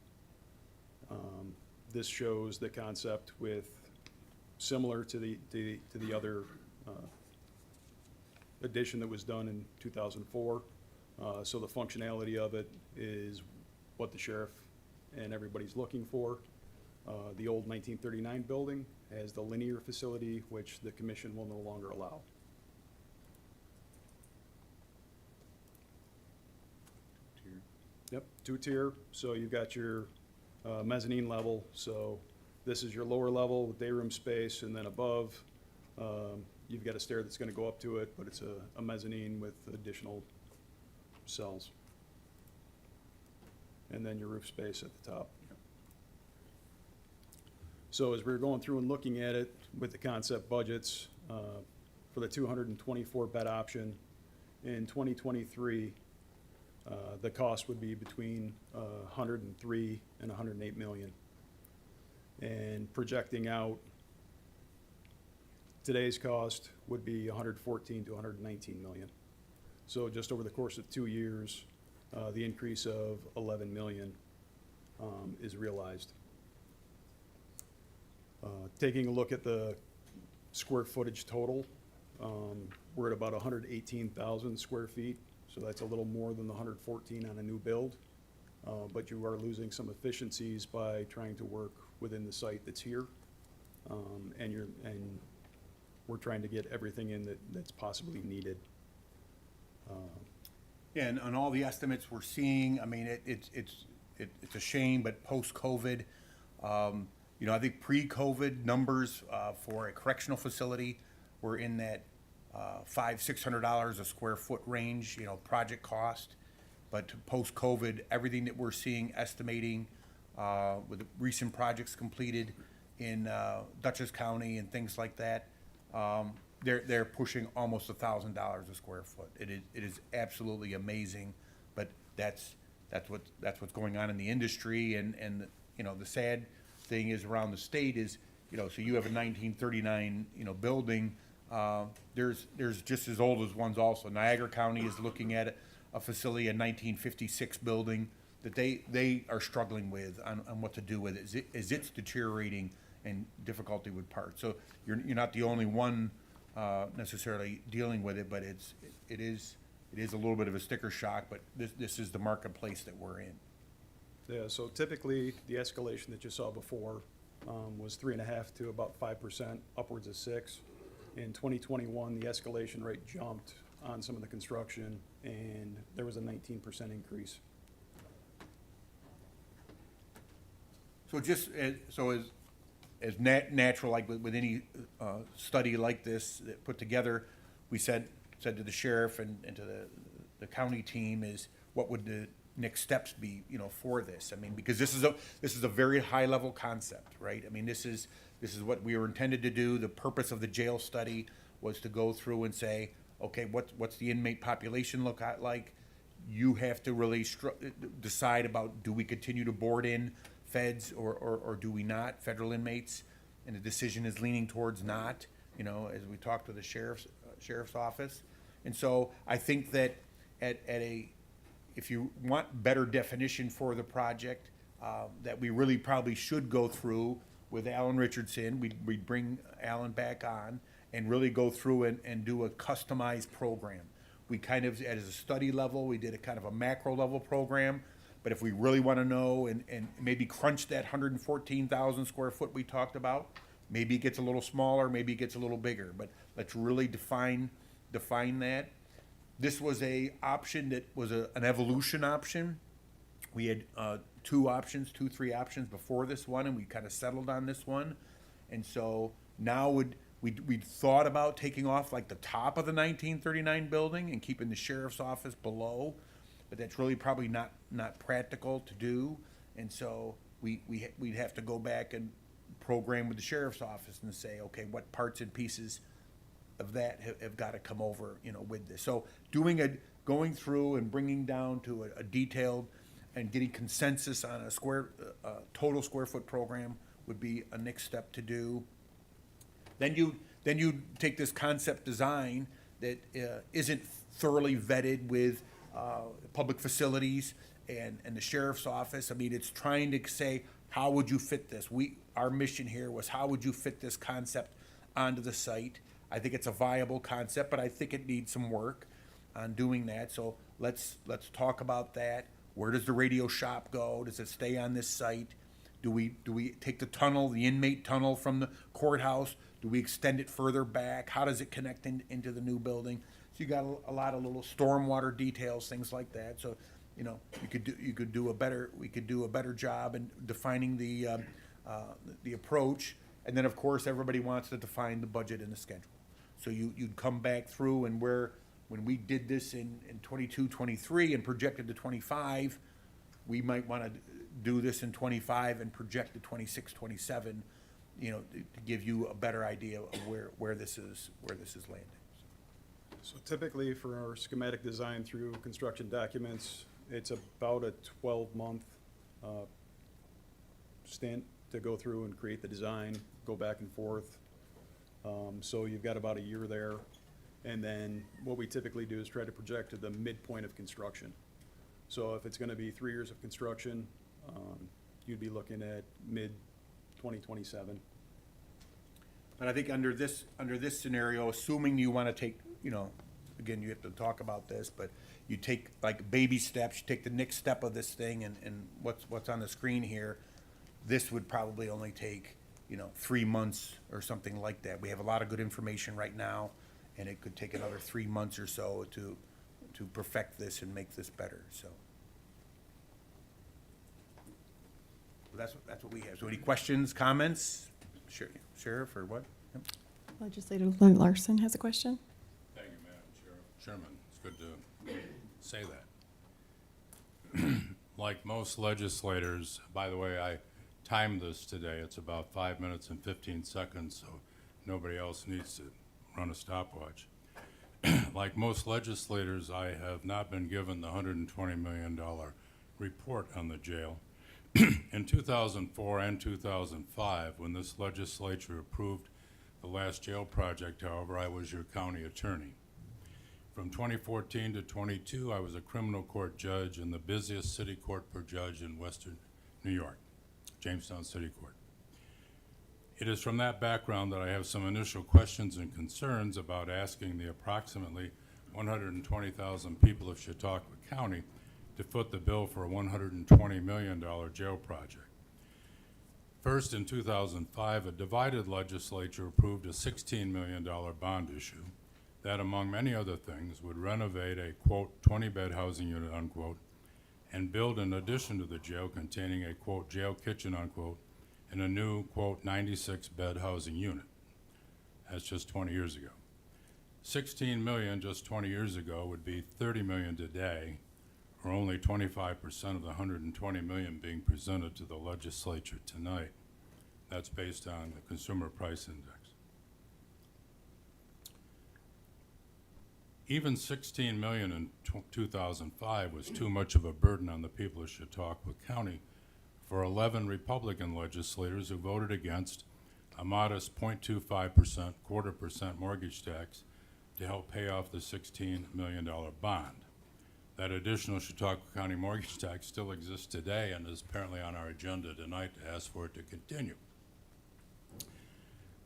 This shows the concept with similar to the other addition that was done in 2004. So the functionality of it is what the sheriff and everybody's looking for. The old 1939 building has the linear facility, which the commission will no longer allow. Yep, two-tier. So you've got your mezzanine level. So this is your lower level with day room space, and then above, you've got a stair that's going to go up to it, but it's a mezzanine with additional cells. And then your roof space at the top. So as we were going through and looking at it with the concept budgets for the 224 bed option in 2023, the cost would be between 103 and 108 million. And projecting out, today's cost would be 114 to 119 million. So just over the course of 2 years, the increase of 11 million is realized. Taking a look at the square footage total, we're at about 118,000 square feet. So that's a little more than the 114 on a new build. But you are losing some efficiencies by trying to work within the site that's here. And we're trying to get everything in that's possibly needed. yeah, and on all the estimates we're seeing, I mean, it's a shame, but post-COVID, you know, I think pre-COVID numbers for a correctional facility were in that $500-600 a square foot range, you know, project cost. But post-COVID, everything that we're seeing, estimating with the recent projects completed in Dutchess County and things like that, they're pushing almost $1,000 a square foot. It is absolutely amazing, but that's what's going on in the industry, and you know, the sad thing is around the state is, you know, so you have a 1939, you know, building. There's just as old as ones also. Niagara County is looking at a facility, a 1956 building that they are struggling with on what to do with it. As it's deteriorating and difficulty with parts. So you're not the only one necessarily dealing with it, but it is a little bit of a sticker shock. But this is the marketplace that we're in. Yeah, so typically the escalation that you saw before was 3.5% to about 5%, upwards of 6%. In 2021, the escalation rate jumped on some of the construction, and there was a 19% increase. So just as natural, like with any study like this that put together, we said to the sheriff and to the county team is what would the next steps be, you know, for this? I mean, because this is a very high level concept, right? I mean, this is what we were intended to do. The purpose of the jail study was to go through and say, okay, what's the inmate population look like? You have to really decide about, do we continue to board in feds or do we not, federal inmates? And the decision is leaning towards not. you know, as we talked to the sheriff's office. And so I think that if you want better definition for the project, that we really probably should go through with Alan Richardson. We'd bring Alan back on and really go through and do a customized program. We kind of, as a study level, we did a kind of a macro level program. But if we really want to know and maybe crunch that 114,000 square foot we talked about, maybe it gets a little smaller, maybe it gets a little bigger. But let's really define that. This was a option that was an evolution option. We had three options before this one, and we kind of settled on this one. And so now we'd thought about taking off like the top of the 1939 building and keeping the sheriff's office below, but that's really probably not practical to do. And so we'd have to go back and program with the sheriff's office and say, okay, what parts and pieces of that have got to come over, you know, with this. So going through and bringing down to a detailed and getting consensus on a total square foot program would be a next step to do. Then you take this concept design that isn't thoroughly vetted with public facilities and the sheriff's office. I mean, it's trying to say, how would you fit this? Our mission here was, how would you fit this concept onto the site? I think it's a viable concept, but I think it needs some work on doing that. So let's talk about that. Where does the radio shop go? Does it stay on this site? Do we take the tunnel, the inmate tunnel from the courthouse? Do we extend it further back? How does it connect into the new building? So you got a lot of little stormwater details, things like that. So, you know, we could do a better job in defining the approach. And then of course everybody wants to define the budget and the schedule. So you'd come back through, and when we did this in 22, 23 and projected to 25, we might want to do this in 25 and project to 26, 27, you know, to give you a better idea of where this is landing. So typically for our schematic design through construction documents, it's about a 12-month stint to go through and create the design, go back and forth. So you've got about a year there. And then what we typically do is try to project to the midpoint of construction. So if it's gonna be 3 years of construction, you'd be looking at mid-2027. But I think under this scenario, assuming you want to take, you know, again, you have to talk about this, but you take like baby steps, you take the next step of this thing, and what's on the screen here, this would probably only take, you know, 3 months or something like that. We have a lot of good information right now, and it could take another 3 months or so to perfect this and make this better, so. That's what we have. So any questions, comments? Sheriff, or what? Yep. Legislator Larson has a question. Thank you, Madam Chairman. It's good to say that. Like most legislators, by the way, I timed this today. It's about 5 minutes and 15 seconds, so nobody else needs to run a stopwatch. Like most legislators, I have not been given the $120 million report on the jail. In 2004 and 2005, when this legislature approved the last jail project, however, I was your county attorney. From 2014 to 22, I was a criminal court judge in the busiest city court per judge in Western New York, Jamestown City Court. It is from that background that I have some initial questions and concerns about asking the approximately 120,000 people of Chautauqua County to foot the bill for a $120 million jail project. First, in 2005, a divided legislature approved a $16 million bond issue that, among many other things, would renovate a, quote, 20-bed housing unit, unquote, and build an addition to the jail containing a, quote, jail kitchen, unquote, and a new, quote, 96-bed housing unit. That's just 20 years ago. 16 million just 20 years ago would be 30 million today, or only 25% of the 120 million being presented to the legislature tonight. That's based on the Consumer Price Index. Even 16 million in 2005 was too much of a burden on the people of Chautauqua County for 11 Republican legislators who voted against a modest 0.25%, quarter percent mortgage tax to help pay off the $16 million bond. That additional Chautauqua County mortgage tax still exists today and is apparently on our agenda tonight to ask for it to continue.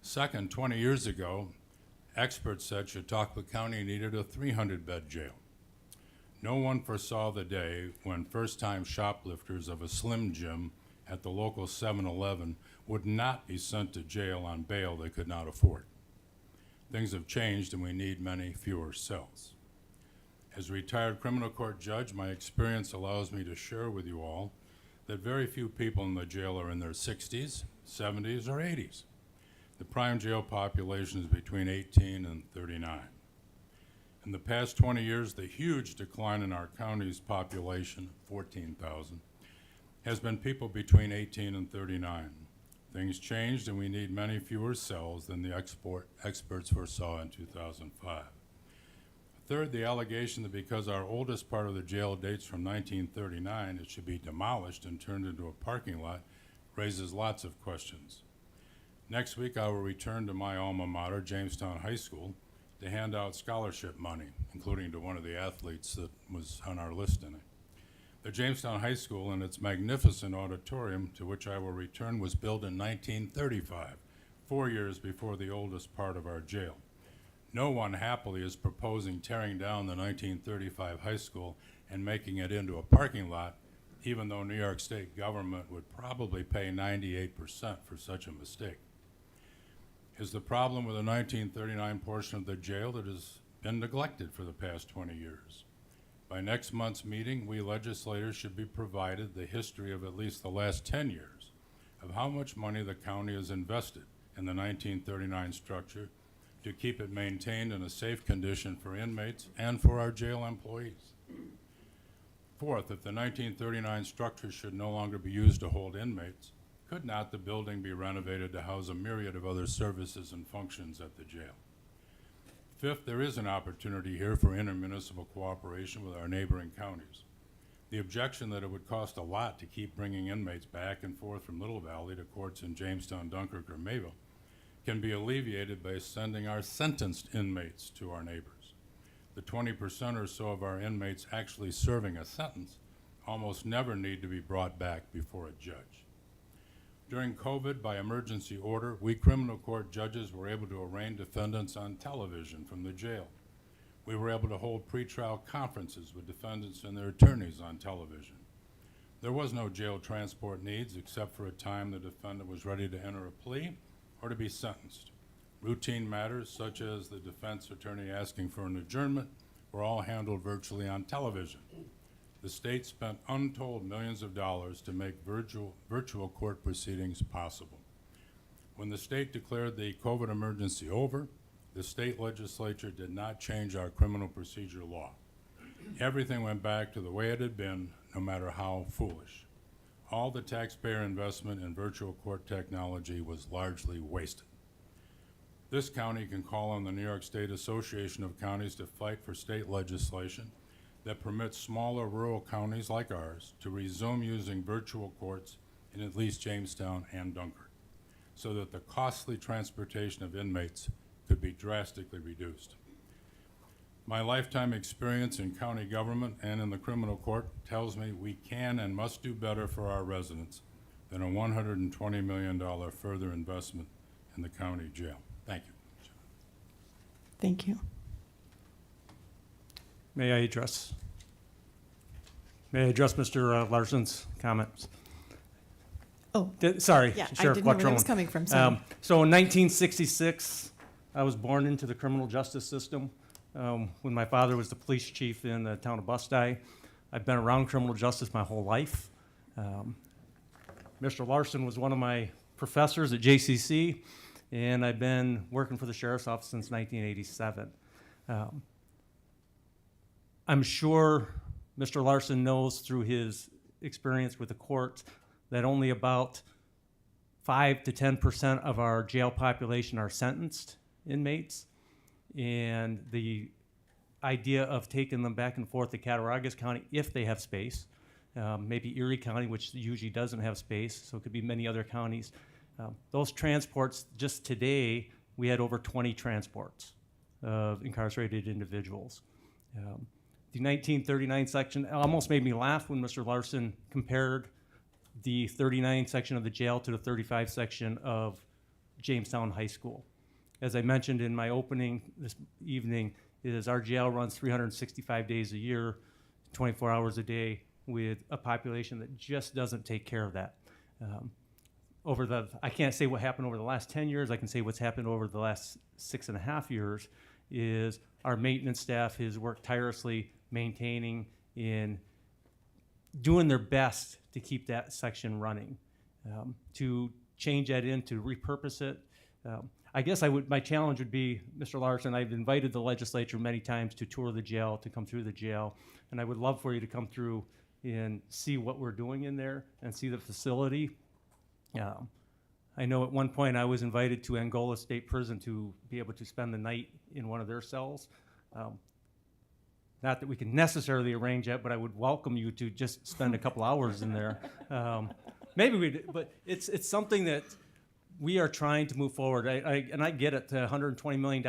Second, 20 years ago, experts said Chautauqua County needed a 300-bed jail. No one foresaw the day when first-time shoplifters of a Slim Jim at the local 7-Eleven would not be sent to jail on bail they could not afford. Things have changed and we need many fewer cells. As a retired criminal court judge, my experience allows me to share with you all that very few people in the jail are in their 60s, 70s, or 80s. The prime jail population is between 18 and 39. In the past 20 years, the huge decline in our county's population, 14,000, has been people between 18 and 39. Things changed and we need many fewer cells than the experts foresaw in 2005. Third, the allegation that because our oldest part of the jail dates from 1939, it should be demolished and turned into a parking lot raises lots of questions. Next week, I will return to my alma mater, Jamestown High School, to hand out scholarship money, including to one of the athletes that was on our list tonight. The Jamestown High School and its magnificent auditorium, to which I will return, was built in 1935, 4 years before the oldest part of our jail. No one happily is proposing tearing down the 1935 high school and making it into a parking lot, even though New York State government would probably pay 98% for such a mistake. Is the problem with the 1939 portion of the jail that has been neglected for the past 20 years? By next month's meeting, we legislators should be provided the history of at least the last 10 years of how much money the county has invested in the 1939 structure to keep it maintained in a safe condition for inmates and for our jail employees. Fourth, if the 1939 structure should no longer be used to hold inmates, could not the building be renovated to house a myriad of other services and functions at the jail? Fifth, there is an opportunity here for intermunicipal cooperation with our neighboring counties. The objection that it would cost a lot to keep bringing inmates back and forth from Little Valley to courts in Jamestown, Dunkirk, or Mayville can be alleviated by sending our sentenced inmates to our neighbors. The 20% or so of our inmates actually serving a sentence almost never need to be brought back before a judge. During COVID, by emergency order, we criminal court judges were able to arraign defendants on television from the jail. We were able to hold pretrial conferences with defendants and their attorneys on television. There was no jail transport needs except for a time the defendant was ready to enter a plea or to be sentenced. Routine matters, such as the defense attorney asking for an adjournment, were all handled virtually on television. The state spent untold millions of dollars to make virtual court proceedings possible. When the state declared the COVID emergency over, the state legislature did not change our criminal procedure law. Everything went back to the way it had been, no matter how foolish. All the taxpayer investment in virtual court technology was largely wasted. This county can call on the New York State Association of Counties to fight for state legislation that permits smaller rural counties like ours to resume using virtual courts in at least Jamestown and Dunkirk, so that the costly transportation of inmates could be drastically reduced. My lifetime experience in county government and in the criminal court tells me we can and must do better for our residents than a $120 million further investment in the county jail. Thank you. Thank you. May I address Mr. Larson's comments? Oh, Sorry, yeah, I Sheriff didn't know where that was Quattrone. coming from, sorry. So in 1966, I was born into the criminal justice system when my father was the police chief in the town of Bustye. I've been around criminal justice my whole life. Mr. Larson was one of my professors at JCC, and I've been working for the sheriff's office since 1987. I'm sure Mr. Larson knows through his experience with the court that only about 5 to 10% of our jail population are sentenced inmates, and the idea of taking them back and forth to Cattaraugus County if they have space, maybe Erie County, which usually doesn't have space, so it could be many other counties, Those transports, just today, we had over 20 transports of incarcerated individuals. The 1939 section almost made me laugh when Mr. Larson compared the 39 section of the jail to the 35 section of Jamestown High School. As I mentioned in my opening this evening, is our jail runs 365 days a year, 24 hours a day, with a population that just doesn't take care of that. I can't say what happened over the last 10 years, I can say what's happened over the last 6.5 years is our maintenance staff has worked tirelessly maintaining and doing their best to keep that section running. To change that in, to repurpose it, I guess my challenge would be, Mr. Larson, I've invited the legislature many times to tour the jail, to come through the jail, and I would love for you to come through and see what we're doing in there and see the facility. I know at one point I was invited to Angola State Prison to be able to spend the night in one of their cells. Not that we can necessarily arrange that, but I would welcome you to just spend a couple hours in there. Maybe we do, but it's something that we are trying to move forward. And I get it, $120 million.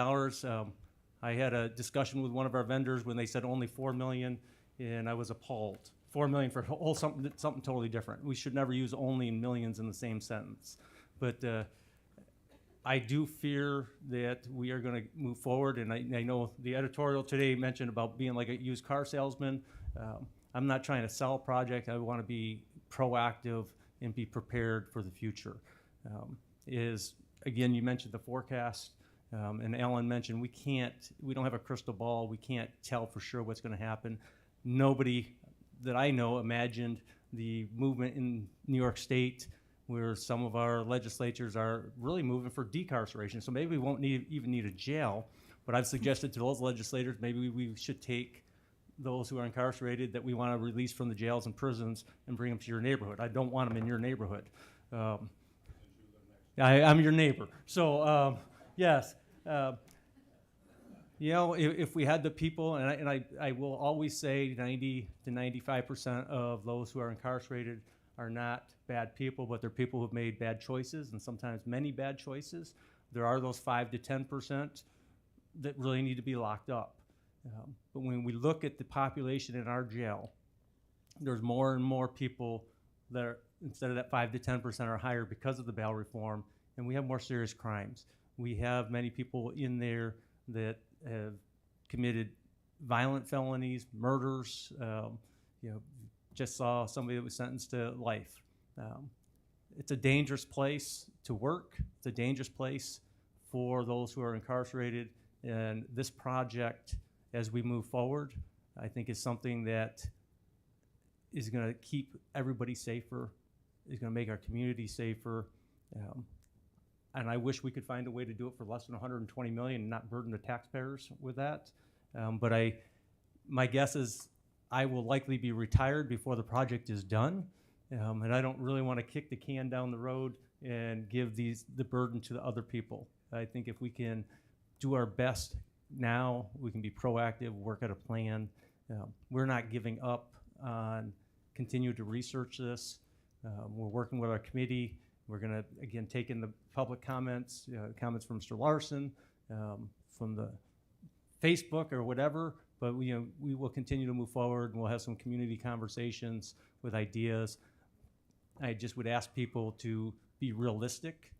I had a discussion with one of our vendors when they said only $4 million, and I was appalled. $4 million for something totally different. We should never use only and millions in the same sentence. But I do fear that we are going to move forward, and I know the editorial today mentioned about being like a used car salesman. I'm not trying to sell a project. I want to be proactive and be prepared for the future. Again, you mentioned the forecast, and Alan mentioned we don't have a crystal ball. We can't tell for sure what's going to happen. Nobody that I know imagined the movement in New York State, where some of our legislatures are really moving for decarceration. So maybe we won't even need a jail, but I've suggested to those legislators maybe we should take those who are incarcerated that we want to release from the jails and prisons and bring them to your neighborhood. I don't want them in your neighborhood. I'm your neighbor. So yes, if we had the people, and I will always say 90 to 95% of those who are incarcerated are not bad people, but they're people who've made bad choices, and sometimes many bad choices. There are those 5 to 10% that really need to be locked up. But when we look at the population in our jail, there's more and more people that are, instead of that 5 to 10% are higher because of the bail reform, and we have more serious crimes. We have many people in there that have committed violent felonies, murders. Just saw somebody that was sentenced to life. It's a dangerous place to work. It's a dangerous place for those who are incarcerated. And this project, as we move forward, I think is something that is going to keep everybody safer, is going to make our community safer. And I wish we could find a way to do it for less than $120 million and not burden the taxpayers with that. But my guess is I will likely be retired before the project is done. And I don't really want to kick the can down the road and give the burden to the other people. I think if we can do our best now, we can be proactive, work out a plan. We're not giving up on continue to research this. We're working with our committee. We're going to, again, take in the public comments, comments from Mr. Larson, from the Facebook or whatever, but we will continue to move forward, and we'll have some community conversations with ideas. I just would ask people to be realistic,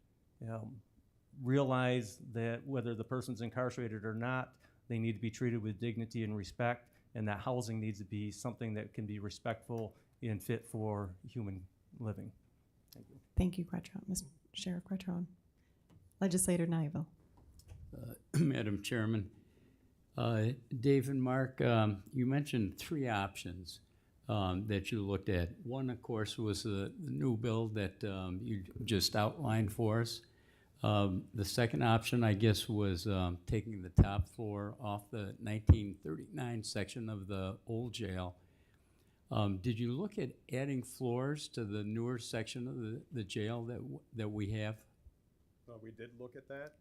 realize that whether the person's incarcerated or not, they need to be treated with dignity and respect, and that housing needs to be something that can be respectful and fit for human living. Thank you. Thank you, Mr. Sheriff Quattrone. Legislator Nivell. Madam Chairman, Dave and Mark, you mentioned 3 options that you looked at. One, of course, was the new bill that you just outlined for us. The second option, I guess, was taking the top floor off the 1939 section of the old jail. Did you look at adding floors to the newer section of the jail that we have? We did look at that,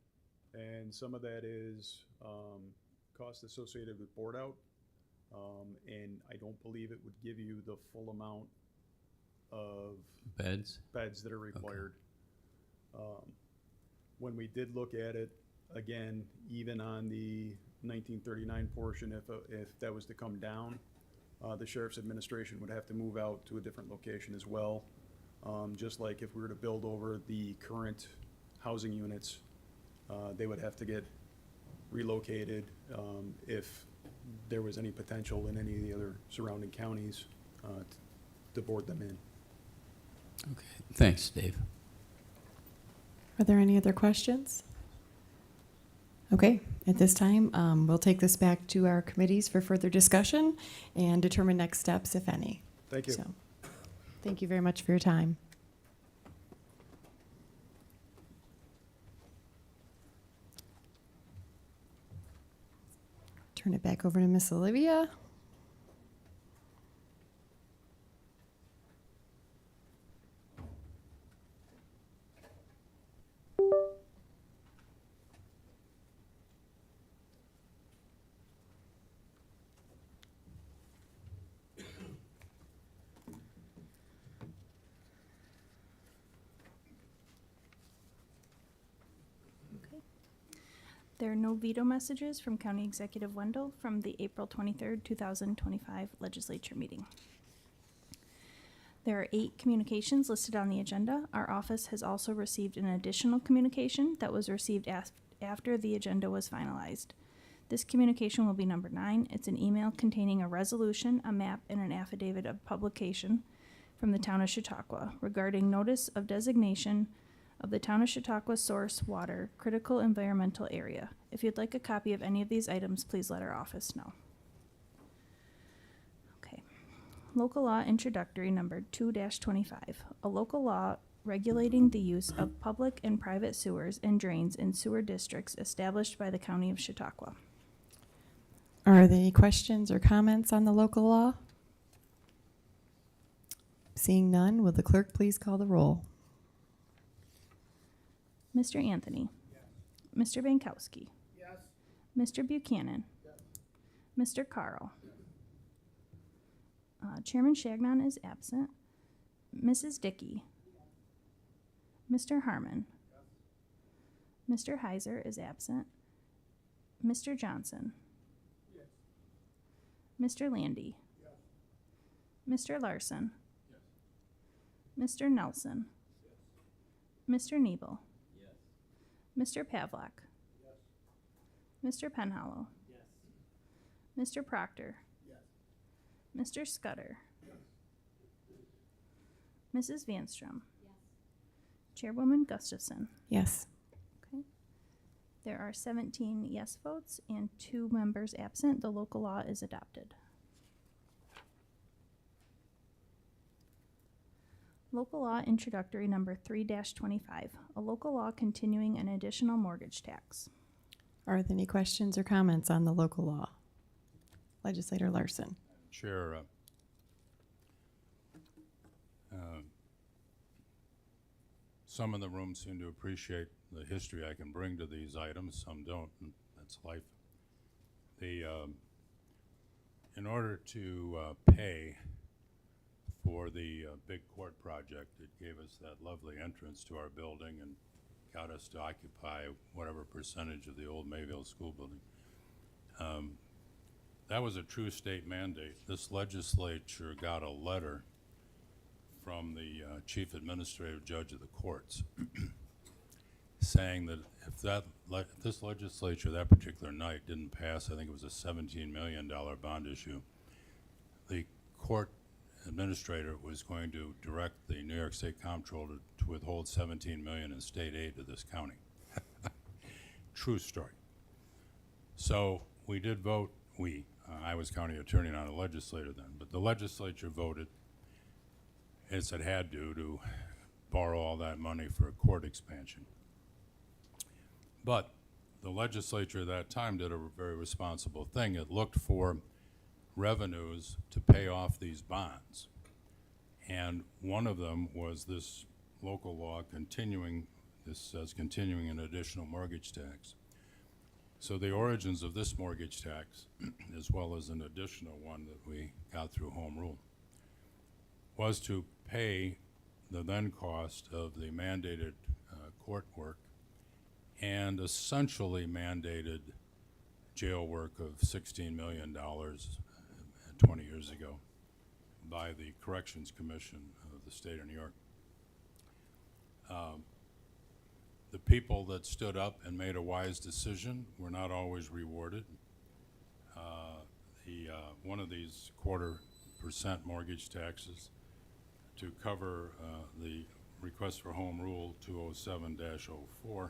and some of that is cost associated with board out, and I don't believe it would give you the full amount of beds that are required. When we did look at it, again, even on the 1939 portion, if that was to come down, the sheriff's administration would have to move out to a different location as well. Just like if we were to build over the current housing units, they would have to get relocated if there was any potential in any of the other surrounding counties to board them in. Okay, thanks, Dave. Are there any other questions? Okay, at this time, we'll take this back to our committees for further discussion and determine next steps, if any. Thank you. So, thank you very much for your time. Turn it back over to Miss Olivia. There are no veto messages from County Executive Wendell from the April 23rd, 2025 Legislature meeting. There are 8 communications listed on the agenda. Our office has also received an additional communication that was received after the agenda was finalized. This communication will be number 9. It's an email containing a resolution, a map, and an affidavit of publication from the town of Chautauqua regarding notice of designation of the town of Chautauqua source water critical environmental area. If you'd like a copy of any of these items, please let our office know. Okay. Local law introductory number 2-25. A local law regulating the use of public and private sewers and drains in sewer districts established by the county of Chautauqua. Are there any questions or comments on the local law? Seeing none, will the clerk please call the roll? Mr. Anthony. Yes. Mr. Bankowski. Yes. Mr. Buchanan. Yes. Mr. Carl. Chairman Shagnon is absent. Mrs. Dickey. Yes. Mr. Harmon. Yes. Mr. Heiser is absent. Mr. Johnson. Yes. Mr. Landy. Yes. Mr. Larson. Yes. Mr. Nelson. Yes. Mr. Nebel. Mr. Pavlak. Yes. Mr. Penhollow. Yes. Mr. Proctor. Yes. Mr. Scudder. Yes. Mrs. Vanstrom. Yes. Chairwoman Gustafson. Yes. Okay. There are 17 yes votes and 2 members absent. The local law is adopted. Local law introductory number 3-25, a local law continuing an additional mortgage tax. Are there any questions or comments on the local law? Legislator Larson. Chair, some in the room seem to appreciate the history I can bring to these items, some don't, and that's life. In order to pay for the big court project, it gave us that lovely entrance to our building and got us to occupy whatever percentage of the old Mayville School building. That was a true state mandate. This legislature got a letter from the chief administrative judge of the courts saying that if this legislature that particular night didn't pass, I think it was a $17 million bond issue, the court administrator was going to direct the New York State Comptroller to withhold $17 million in state aid to this county. True story. So we did vote, I was county attorney, not a legislator then, but the legislature voted, as it had to borrow all that money for a court expansion. But the legislature at that time did a very responsible thing. It looked for revenues to pay off these bonds. And one of them was this local law continuing, this says continuing an additional mortgage tax. So the origins of this mortgage tax, as well as an additional one that we got through home rule, was to pay the then cost of the mandated court work and essentially mandated jail work of $16 million 20 years ago by the Corrections Commission of the state of New York. The people that stood up and made a wise decision were not always rewarded. One of these 0.25% mortgage taxes to cover the request for home rule 207-04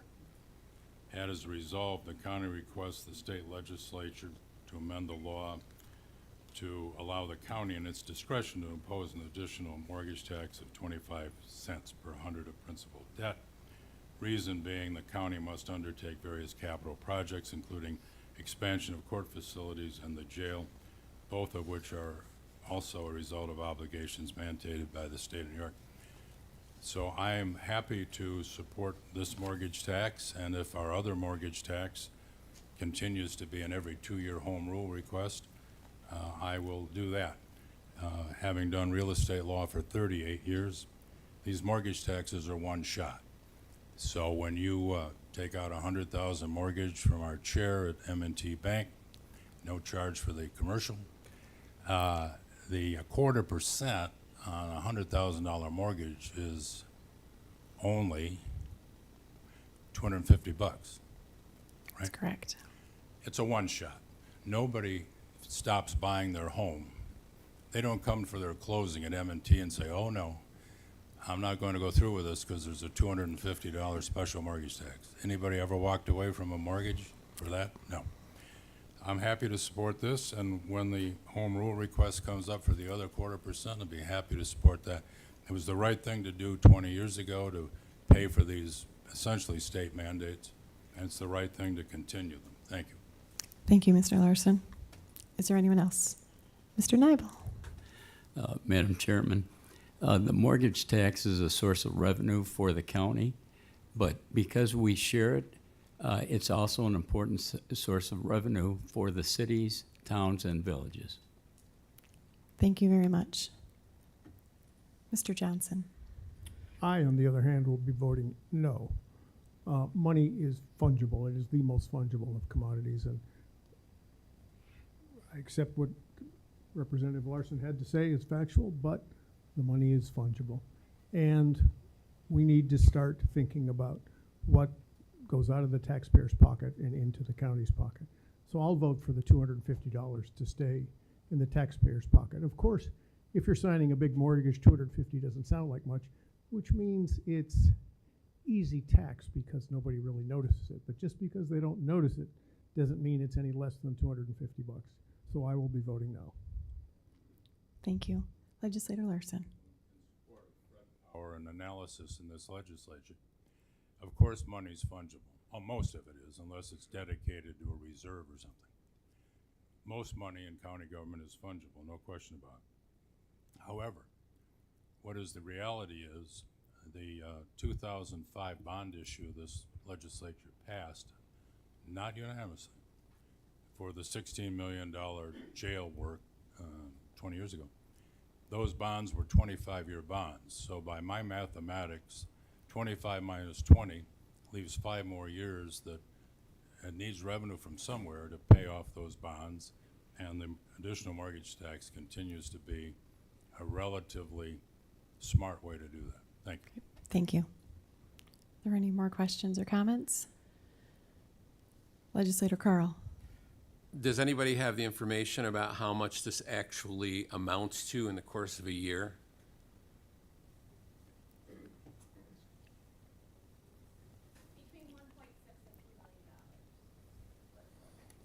had as a result the county requests the state legislature to amend the law to allow the county in its discretion to impose an additional mortgage tax of 25 cents per 100 of principal debt. Reason being the county must undertake various capital projects, including expansion of court facilities and the jail, both of which are also a result of obligations mandated by the state of New York. So I am happy to support this mortgage tax, and if our other mortgage tax continues to be an every 2-year home rule request, I will do that. Having done real estate law for 38 years, these mortgage taxes are one shot. So when you take out $100,000 mortgage from our chair at M&T Bank, no charge for the commercial, the 0.25% on a $100,000 mortgage is only $250, right? That's correct. It's a one shot. Nobody stops buying their home. They don't come for their closing at M&T and say, oh no, I'm not going to go through with this because there's a $250 special mortgage tax. Anybody ever walked away from a mortgage for that? No. I'm happy to support this, and when the home rule request comes up for the other 0.25%, I'll be happy to support that. It was the right thing to do 20 years ago to pay for these essentially state mandates, and it's the right thing to continue them. Thank you. Thank you, Mr. Larson. Is there anyone else? Mr. Nybel. Madam Chairman, the mortgage tax is a source of revenue for the county, but because we share it, it's also an important source of revenue for the cities, towns, and villages. Thank you very much. Mr. Johnson. I, on the other hand, will be voting no. Money is fungible. It is the most fungible of commodities, and I accept what Representative Larson had to say is factual, but the money is fungible. And we need to start thinking about what goes out of the taxpayer's pocket and into the county's pocket. So I'll vote for the $250 to stay in the taxpayer's pocket. Of course, if you're signing a big mortgage, $250 doesn't sound like much, which means it's easy tax because nobody really notices it. But just because they don't notice it doesn't mean it's any less than $250. So I will be voting no. Thank you. Legislator Larson. Or an analysis in this legislature. Of course, money is fungible. Well, most of it is, unless it's dedicated to a reserve or something. Most money in county government is fungible, no question about it. However, what is the reality is the 2005 bond issue this legislature passed, not unanimously, for the $16 million jail work 20 years ago. Those bonds were 25-year bonds. So by my mathematics, 25 minus 20 leaves 5 more years that it needs revenue from somewhere to pay off those bonds, and the additional mortgage tax continues to be a relatively smart way to do that. Thank you. Thank you. Are there any more questions or comments? Legislator Carl. Does anybody have the information about how much this actually amounts to in the course of a year?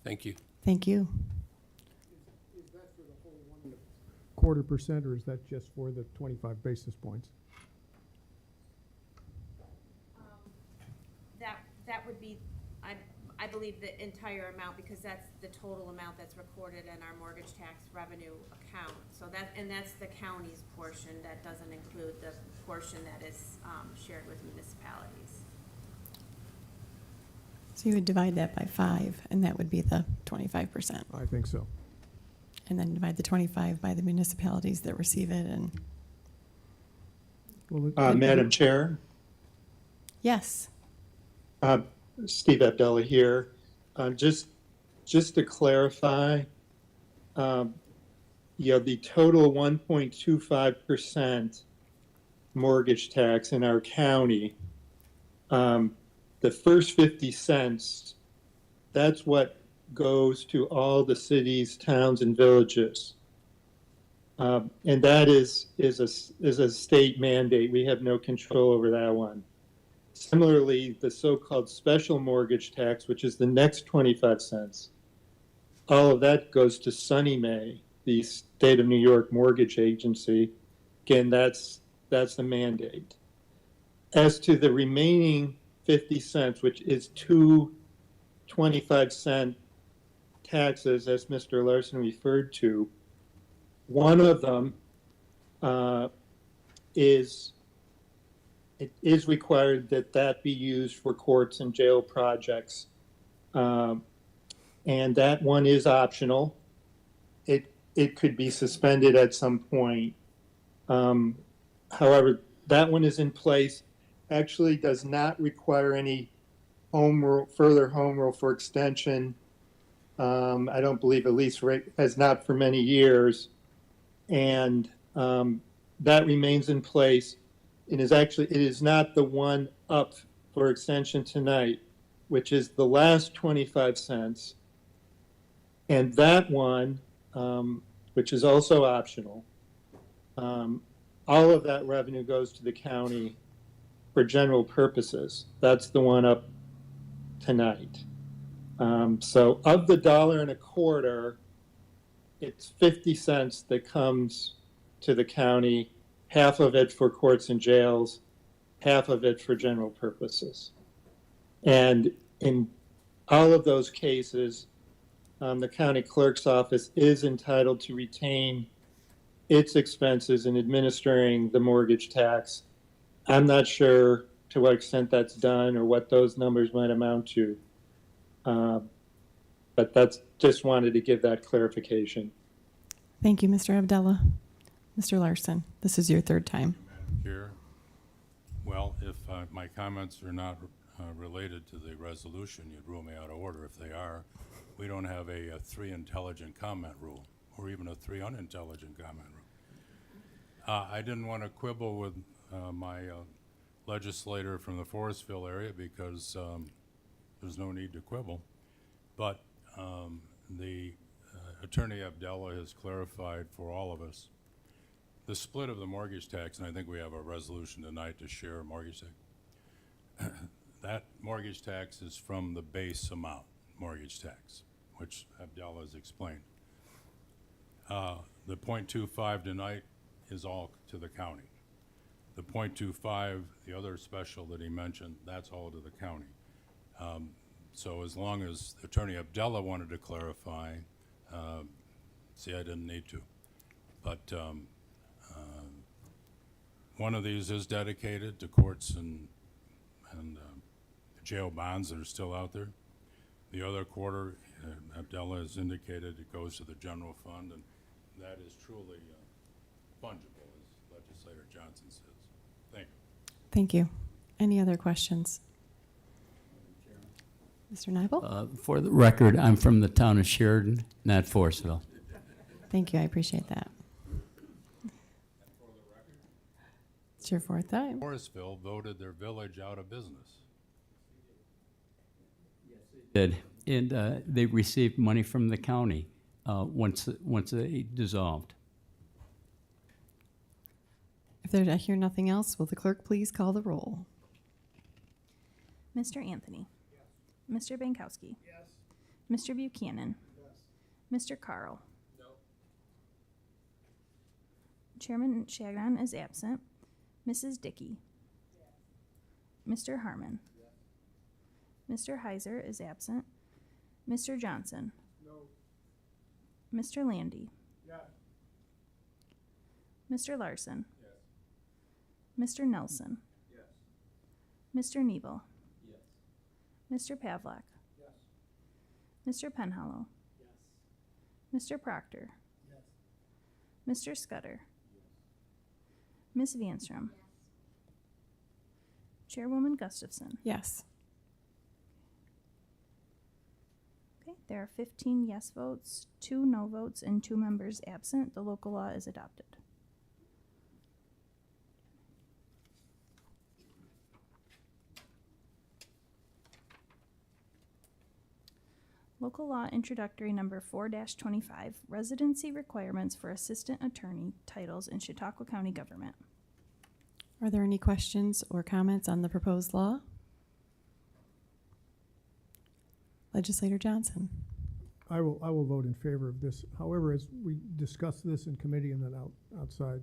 Thank you. Thank you. Is that for the whole 0.25%, or is that just for the 25 basis points? That would be, I believe, the entire amount, because that's the total amount that's recorded in our mortgage tax revenue account. So that's the county's portion. That doesn't include the portion that is shared with municipalities. So you would divide that by 5, and that would be the 25%. I think so. And then divide the 25 by the municipalities that receive it. And Well, Madam Chair, yes. Steve Abdullah here. Just to clarify, the total 1.25% mortgage tax in our county, the first 50 cents, that's what goes to all the cities, towns, and villages. And that is a state mandate. We have no control over that one. Similarly, the so-called special mortgage tax, which is the next 25 cents, all of that goes to Sunny Mae, the state of New York mortgage agency. Again, that's a mandate. As to the remaining 50 cents, which is two 25-cent taxes, as Mr. Larson referred to, one of them it is required that be used for courts and jail projects. And that one is optional. It could be suspended at some point. However, that one is in place, actually does not require any further home rule for extension. I don't believe, at least has not for many years. And that remains in place. It is not the one up for extension tonight, which is the last 25 cents. And that one, which is also optional, all of that revenue goes to the county for general purposes. That's the one up tonight. So of the $1.25, it's 50 cents that comes to the county, half of it for courts and jails, half of it for general purposes. And in all of those cases, the county clerk's office is entitled to retain its expenses in administering the mortgage tax. I'm not sure to what extent that's done or what those numbers might amount to. But that's just wanted to give that clarification. Thank you, Mr. Abdullah. Mr. Larson, this is your third time. Madam Chair, well, if my comments are not related to the resolution, you'd rule me out of order. If they are, we don't have a 3 intelligent comment rule, or even a 3 unintelligent comment rule. I didn't want to quibble with my legislator from the Forestville area because there's no need to quibble. But the Attorney Abdullah has clarified for all of us the split of the mortgage tax, and I think we have a resolution tonight to share a mortgage tax. That mortgage tax is from the base amount mortgage tax, which Abdullah has explained. The 0.25 tonight is all to the county. The 0.25, the other special that he mentioned, that's all to the county. So as long as Attorney Abdullah wanted to clarify, see, I didn't need to. But one of these is dedicated to courts and jail bonds that are still out there. The other quarter, Abdullah has indicated it goes to the general fund, and that is truly fungible, as Legislator Johnson says. Thank you. Thank you. Any other questions? Mr. Nybel? For the record, I'm from the town of Sheridan, not Forestville. Thank you. I appreciate that. It's your fourth time. Forestville voted their village out of business. Did, and they received money from the county once they dissolved. If I hear nothing else, will the clerk please call the roll? Mr. Anthony. Yes. Mr. Bankowski. Yes. Mr. Buchanan. Yes. Mr. Carl. No. Chairman Shagnon is absent. Mrs. Dickey. Yes. Mr. Harmon. Yes. Mr. Heiser is absent. Mr. Johnson. No. Mr. Landy. Yes. Mr. Larson. Yes. Mr. Nelson. Yes. Mr. Nebel. Yes. Mr. Pavlak. Yes. Mr. Penhallow. Yes. Mr. Proctor. Yes. Mr. Scudder. Yes. Ms. Vanstrom. Yes. Chairwoman Gustafson. Yes. There are 15 yes votes, 2 no votes, and 2 members absent. The local law is adopted. Local law introductory number 4-25, residency requirements for assistant attorney titles in Chautauqua County government. Are there any questions or comments on the proposed law? Legislator Johnson. I will vote in favor of this. However, as we discussed this in committee and then outside,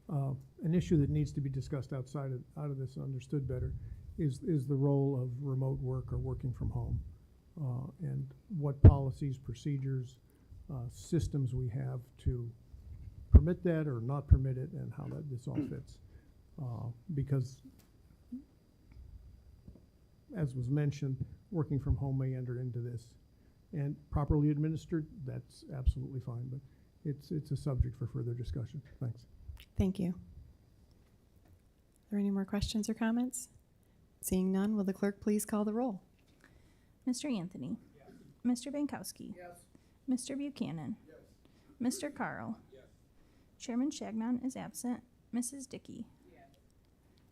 an issue that needs to be discussed out of this and understood better is the role of remote work or working from home, and what policies, procedures, systems we have to permit that or not permit it, and how this all fits. Because, as was mentioned, working from home may enter into this, and properly administered, that's absolutely fine, but it's a subject for further discussion. Thanks. Thank you. Are there any more questions or comments? Seeing none, will the clerk please call the roll? Mr. Anthony. Yes. Mr. Bankowski. Yes. Mr. Buchanan. Yes. Mr. Carl. Yes. Chairman Shagnon is absent. Mrs. Dickey. Yes.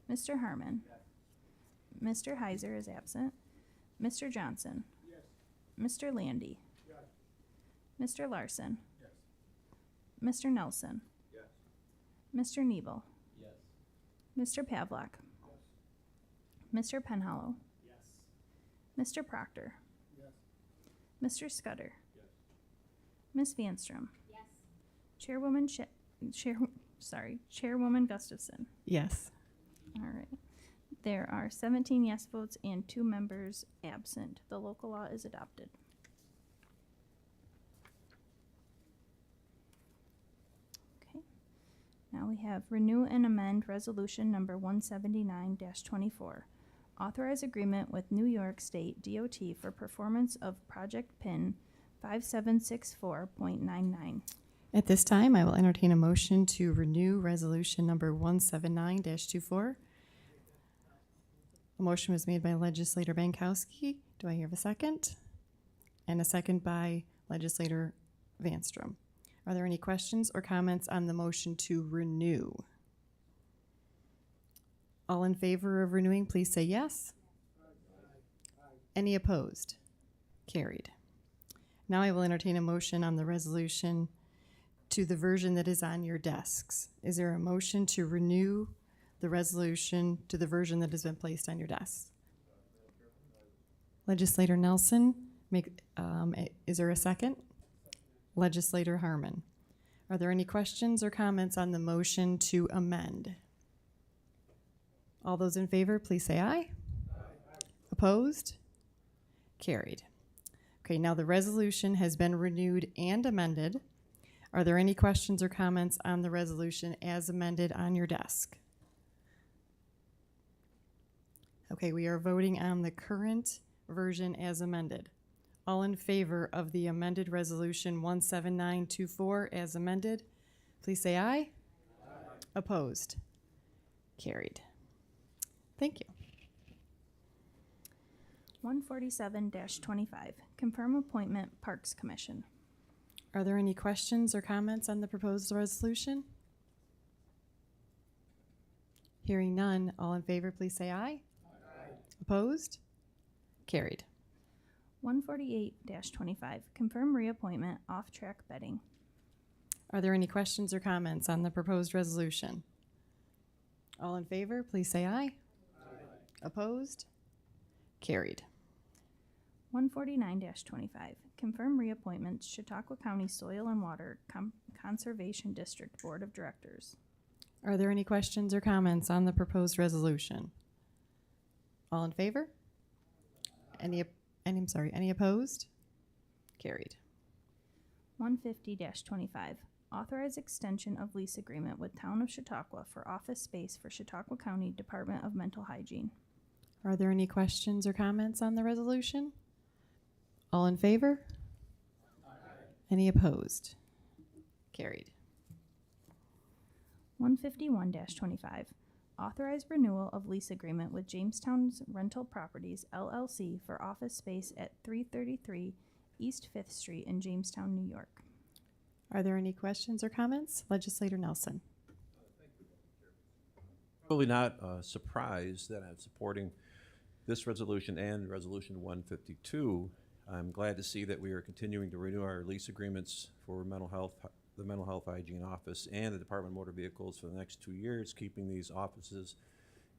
Mr. Harmon. Yes. Mr. Heiser is absent. Mr. Johnson. Yes. Mr. Landy. Yes. Mr. Larson. Yes. Mr. Nelson. Yes. Mr. Nebel. Yes. Mr. Pavlak. Yes. Mr. Penhollow. Yes. Mr. Proctor. Yes. Mr. Scudder. Yes. Miss Vanstrom. Yes. Chairwoman Gustafson. Yes. All right. There are 17 yes votes and 2 members absent. The local law is adopted. Okay. Now we have renew and amend resolution number 179-24. Authorize agreement with New York State DOT for performance of project PIN 5764.99. At this time, I will entertain a motion to renew resolution number 179-24. A motion was made by Legislator Bankowski. Do I hear a second? And a second by Legislator Vanstrom. Are there any questions or comments on the motion to renew? All in favor of renewing, please say yes. Any opposed? Carried. Now I will entertain a motion on the resolution to the version that is on your desks. Is there a motion to renew the resolution to the version that has been placed on your desks? Legislator Nelson, is there a second? Legislator Harmon. Are there any questions or comments on the motion to amend? All those in favor, please say aye. Opposed? Carried. Okay, now the resolution has been renewed and amended. Are there any questions or comments on the resolution as amended on your desk? Okay, we are voting on the current version as amended. All in favor of the amended resolution 17924 as amended, please say aye. Opposed? Carried. Thank you. 147-25, confirm appointment Parks Commission. Are there any questions or comments on the proposed resolution? Hearing none, all in favor, please say aye. Opposed? Carried. 148-25, confirm reappointment off-track betting. Are there any questions or comments on the proposed resolution? All in favor, please say aye. Opposed? Carried. 149-25, confirm reappointments Chautauqua County Soil and Water Conservation District Board of Directors. Are there any questions or comments on the proposed resolution? All in favor? Any opposed? Carried. 150-25, authorize extension of lease agreement with Town of Chautauqua for office space for Chautauqua County Department of Mental Hygiene. Are there any questions or comments on the resolution? All in favor? Any opposed? Carried. 151-25, authorize renewal of lease agreement with Jamestown's Rental Properties, LLC for office space at 333 East Fifth Street in Jamestown, New York. Are there any questions or comments? Legislator Nelson. Probably not surprised that I'm supporting this resolution and Resolution 152. I'm glad to see that we are continuing to renew our lease agreements for mental health, the Mental Health Hygiene Office and the Department of Motor Vehicles for the next 2 years, keeping these offices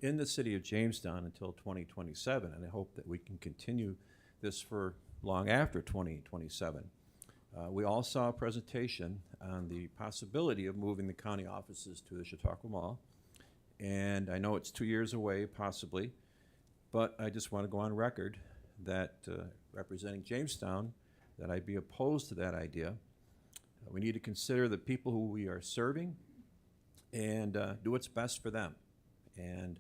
in the city of Jamestown until 2027. And I hope that we can continue this for long after 2027. We all saw a presentation on the possibility of moving the county offices to the Chautauqua Mall. And I know it's 2 years away, possibly, but I just want to go on record that representing Jamestown, that I'd be opposed to that idea. We need to consider the people who we are serving and do what's best for them. And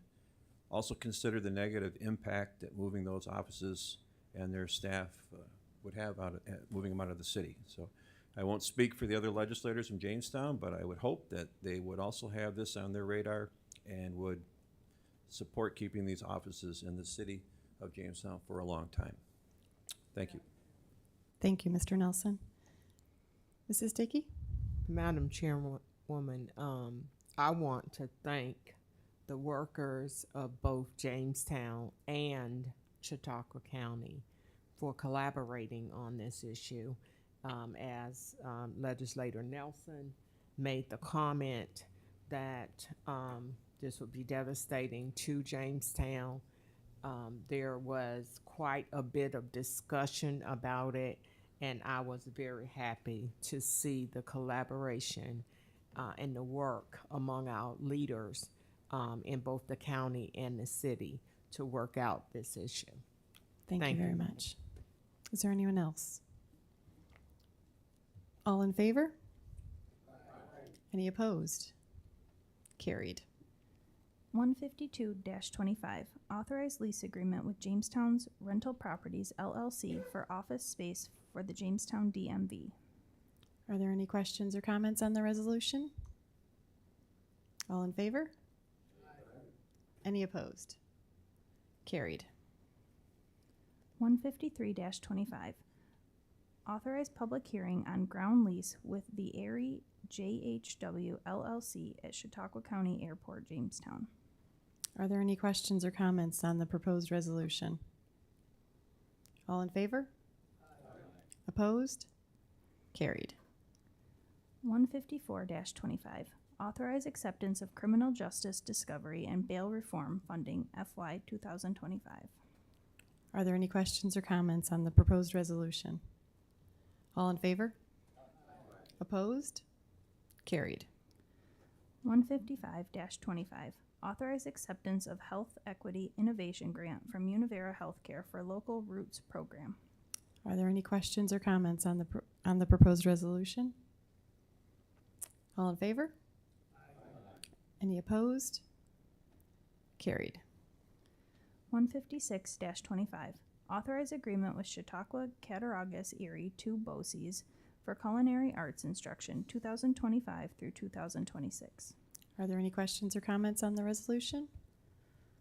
also consider the negative impact that moving those offices and their staff would have moving them out of the city. So I won't speak for the other legislators from Jamestown, but I would hope that they would also have this on their radar and would support keeping these offices in the city of Jamestown for a long time. Thank you. Thank you, Mr. Nelson. Mrs. Dickey? Madam Chairwoman, I want to thank the workers of both Jamestown and Chautauqua County for collaborating on this issue. As Legislator Nelson made the comment that this would be devastating to Jamestown, there was quite a bit of discussion about it, and I was very happy to see the collaboration and the work among our leaders in both the county and the city to work out this issue. Thank you very much. Is there anyone else? All in favor? Any opposed? Carried. 152-25, authorized lease agreement with Jamestown's Rental Properties LLC for office space for the Jamestown DMV. Are there any questions or comments on the resolution? All in favor? Any opposed? Carried. 153-25, authorized public hearing on ground lease with the Erie JHW LLC at Chautauqua County Airport, Jamestown. Are there any questions or comments on the proposed resolution? All in favor? Opposed? Carried. 154-25, authorize acceptance of criminal justice discovery and bail reform funding FY 2025. Are there any questions or comments on the proposed resolution? All in favor? Opposed? Carried. 155-25, authorize acceptance of Health Equity Innovation Grant from Univera Healthcare for Local Roots Program. Are there any questions or comments on the proposed resolution? All in favor? Any opposed? Carried. 156-25, authorize agreement with Chautauqua Cattaraugus Erie 2 BOCES for culinary arts instruction 2025 through 2026. Are there any questions or comments on the resolution?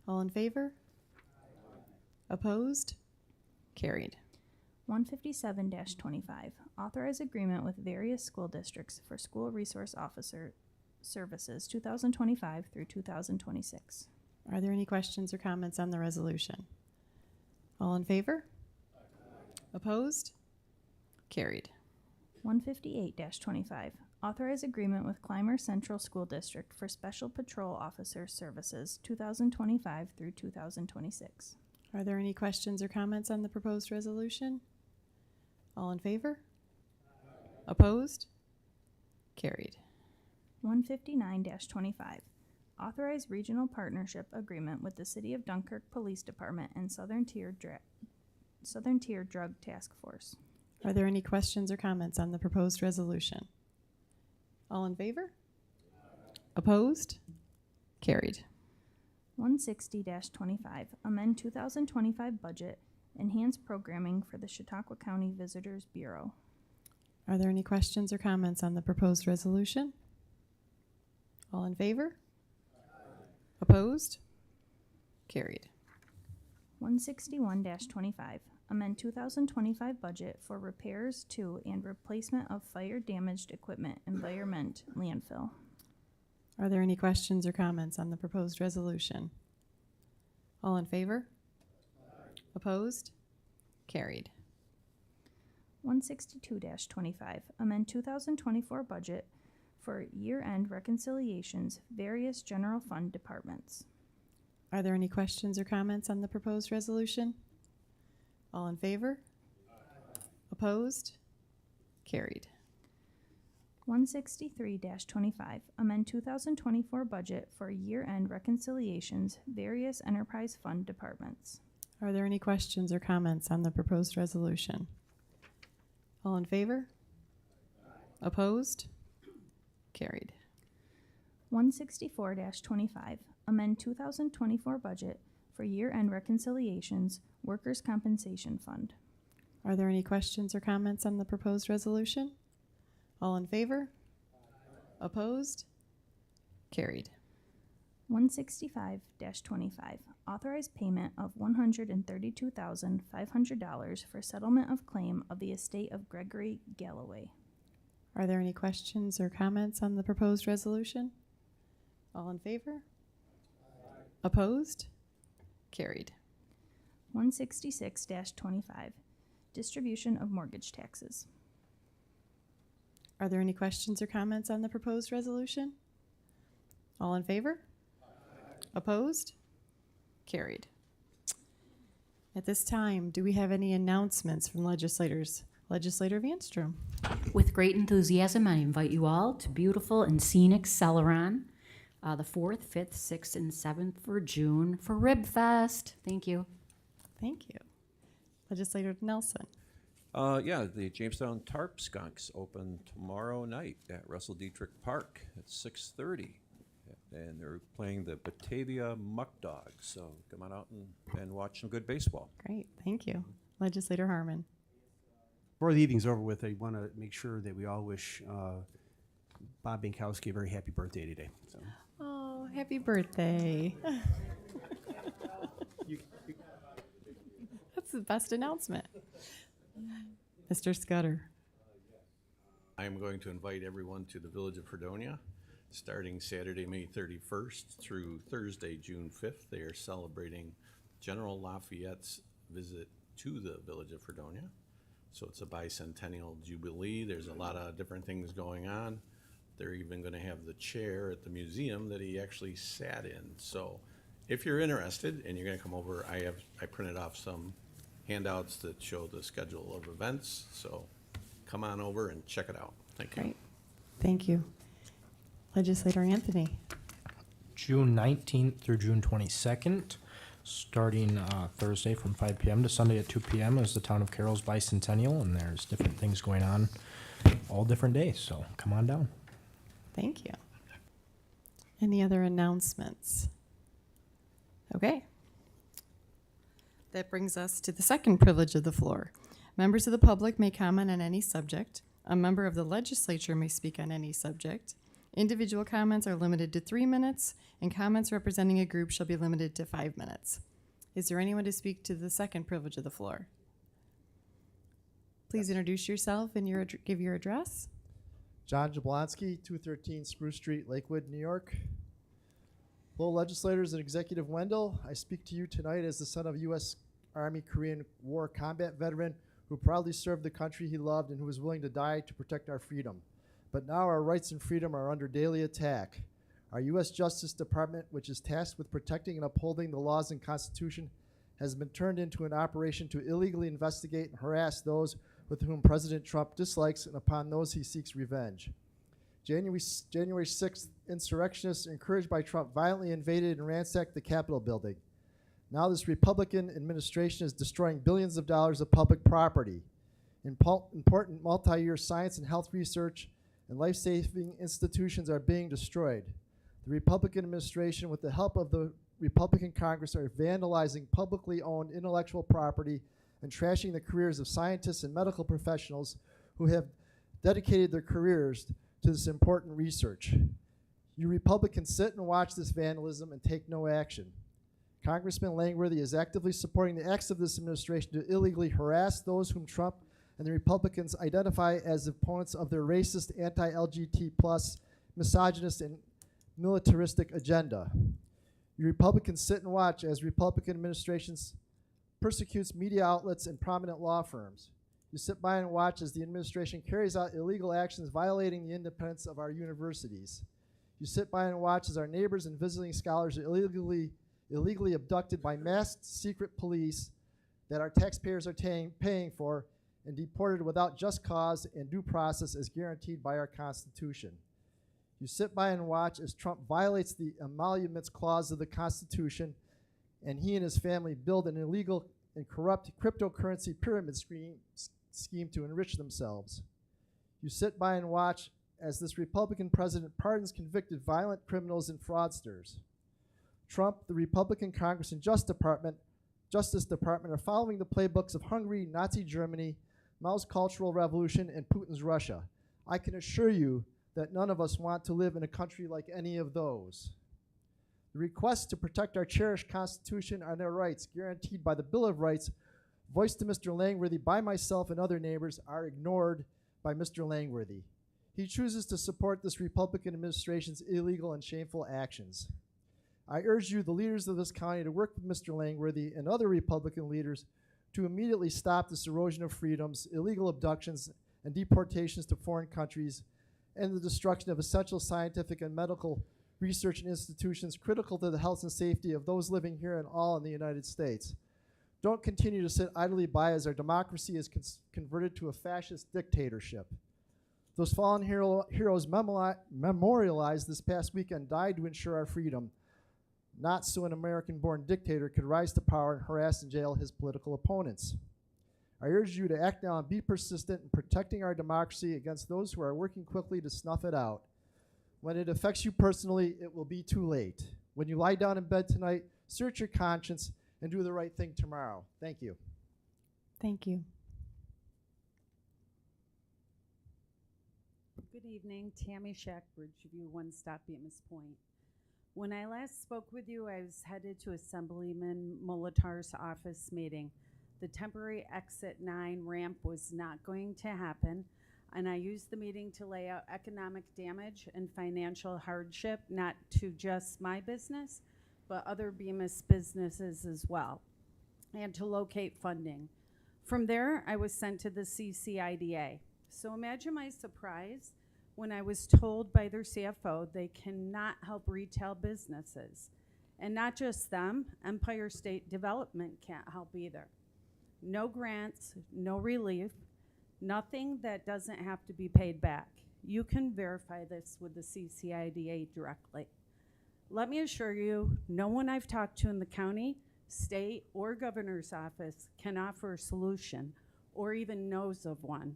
All in favor? Opposed? Carried. 157-25, authorize agreement with various school districts for school resource officer services 2025 through 2026. Are there any questions or comments on the resolution? All in favor? Opposed? Carried. 158-25, authorize agreement with Clymer Central School District for special patrol officer services 2025 through 2026. Are there any questions or comments on the proposed resolution? All in favor? Opposed? Carried. 159-25, authorize regional partnership agreement with the City of Dunkirk Police Department and Southern Tier Drug Task Force. Are there any questions or comments on the proposed resolution? All in favor? Opposed? Carried. 160-25, amend 2025 budget, enhance programming for the Chautauqua County Visitors Bureau. Are there any questions or comments on the proposed resolution? All in favor? Opposed? Carried. 161-25, amend 2025 budget for repairs to and replacement of fire-damaged equipment, environment, landfill. Are there any questions or comments on the proposed resolution? All in favor? Opposed? Carried. 162-25, amend 2024 budget for year-end reconciliations, various general fund departments. Are there any questions or comments on the proposed resolution? All in favor? Opposed? Carried. 163-25, amend 2024 budget for year-end reconciliations, various enterprise fund departments. Are there any questions or comments on the proposed resolution? All in favor? Opposed? Carried. 164-25, amend 2024 budget for year-end reconciliations, workers' compensation fund. Are there any questions or comments on the proposed resolution? All in favor? Opposed? Carried. 165-25, authorize payment of $132,500 for settlement of claim of the estate of Gregory Galloway. Are there any questions or comments on the proposed resolution? All in favor? Opposed? Carried. 166-25, distribution of mortgage taxes. Are there any questions or comments on the proposed resolution? All in favor? Opposed? Carried. At this time, do we have any announcements from legislators? Legislator Vanstrom. With great enthusiasm, I invite you all to beautiful and scenic Celeron, the 4th, 5th, 6th, and 7th for June for Rib Fest. Thank you. Thank you. Legislator Nelson. Yeah, the Jamestown Tarp Skunks open tomorrow night at Russell Dietrich Park at 6:30. And they're playing the Batavia Muck Dogs. So come on out and watch some good baseball. Great, thank you. Legislator Harmon. Before the evening's over with, I want to make sure that we all wish Bob Binkowski a very happy birthday today. So. Oh, happy birthday. That's the best announcement. Mr. Scudder. I am going to invite everyone to the Village of Fredonia, starting Saturday, May 31st through Thursday, June 5th. They are celebrating General Lafayette's visit to the Village of Fredonia. So it's a bicentennial jubilee. There's a lot of different things going on. They're even going to have the chair at the museum that he actually sat in. So if you're interested and you're going to come over, I printed off some handouts that show the schedule of events. So come on over and check it out. Thank you. Great. Thank you. Legislator Anthony. June 19th through June 22nd, starting Thursday from 5 p.m. to Sunday at 2 p.m. is the Town of Carroll's bicentennial, and there's different things going on all different days, so come on down. Thank you. Any other announcements? Okay. That brings us to the second privilege of the floor. Members of the public may comment on any subject. A member of the legislature may speak on any subject. Individual comments are limited to 3 minutes, and comments representing a group shall be limited to 5 minutes. Is there anyone to speak to the second privilege of the floor? Please introduce yourself and give your address. John Jablonski, 213 Spruce Street, Lakewood, New York. Fellow legislators and Executive Wendell, I speak to you tonight as the son of U.S. Army Korean War combat veteran who proudly served the country he loved and who was willing to die to protect our freedom. But now our rights and freedom are under daily attack. Our U.S. Justice Department, which is tasked with protecting and upholding the laws and Constitution, has been turned into an operation to illegally investigate and harass those with whom President Trump dislikes and upon those he seeks revenge. January 6th, insurrectionists encouraged by Trump violently invaded and ransacked the Capitol building. Now this Republican administration is destroying billions of dollars of public property. Important multi-year science and health research and life-saving institutions are being destroyed. The Republican administration, with the help of the Republican Congress, are vandalizing publicly owned intellectual property and trashing the careers of scientists and medical professionals who have dedicated their careers to this important research. You Republicans sit and watch this vandalism and take no action. Congressman Langworthy is actively supporting the acts of this administration to illegally harass those whom Trump and the Republicans identify as opponents of their racist, anti-LGBT plus, misogynist, and militaristic agenda. You Republicans sit and watch as Republican administrations persecutes media outlets and prominent law firms. You sit by and watch as the administration carries out illegal actions violating the independence of our universities. You sit by and watch as our neighbors and visiting scholars are illegally abducted by masked secret police that our taxpayers are paying for and deported without just cause and due process as guaranteed by our Constitution. You sit by and watch as Trump violates the emoluments clause of the Constitution and he and his family build an illegal and corrupt cryptocurrency pyramid scheme to enrich themselves. You sit by and watch as this Republican president pardons convicted violent criminals and fraudsters. Trump, the Republican Congress, and Justice Department are following the playbooks of Hungary, Nazi Germany, Mao's Cultural Revolution, and Putin's Russia. I can assure you that none of us want to live in a country like any of those. The requests to protect our cherished Constitution and our rights guaranteed by the Bill of Rights voiced to Mr. Langworthy by myself and other neighbors are ignored by Mr. Langworthy. He chooses to support this Republican administration's illegal and shameful actions. I urge you, the leaders of this county, to work with Mr. Langworthy and other Republican leaders to immediately stop this erosion of freedoms, illegal abductions, and deportations to foreign countries, and the destruction of essential scientific and medical research and institutions critical to the health and safety of those living here and all in the United States. Don't continue to sit idly by as our democracy is converted to a fascist dictatorship. Those fallen heroes memorialized this past weekend died to ensure our freedom, not so an American-born dictator could rise to power and harass and jail his political opponents. I urge you to act now and be persistent in protecting our democracy against those who are working quickly to snuff it out. When it affects you personally, it will be too late. When you lie down in bed tonight, search your conscience and do the right thing tomorrow. Thank you. Thank you. Good evening, Tammy Shackbridge, View One Stop Bemis Point. When I last spoke with you, I was headed to Assemblyman Molitar's office meeting. The temporary exit 9 ramp was not going to happen, and I used the meeting to lay out economic damage and financial hardship, not to just my business, but other Bemis businesses as well, and to locate funding. From there, I was sent to the CCIDA. So imagine my surprise when I was told by their CFO they cannot help retail businesses. And not just them, Empire State Development can't help either. No grants, no relief, nothing that doesn't have to be paid back. You can verify this with the CCIDA directly. Let me assure you, no one I've talked to in the county, state, or governor's office can offer a solution or even knows of one.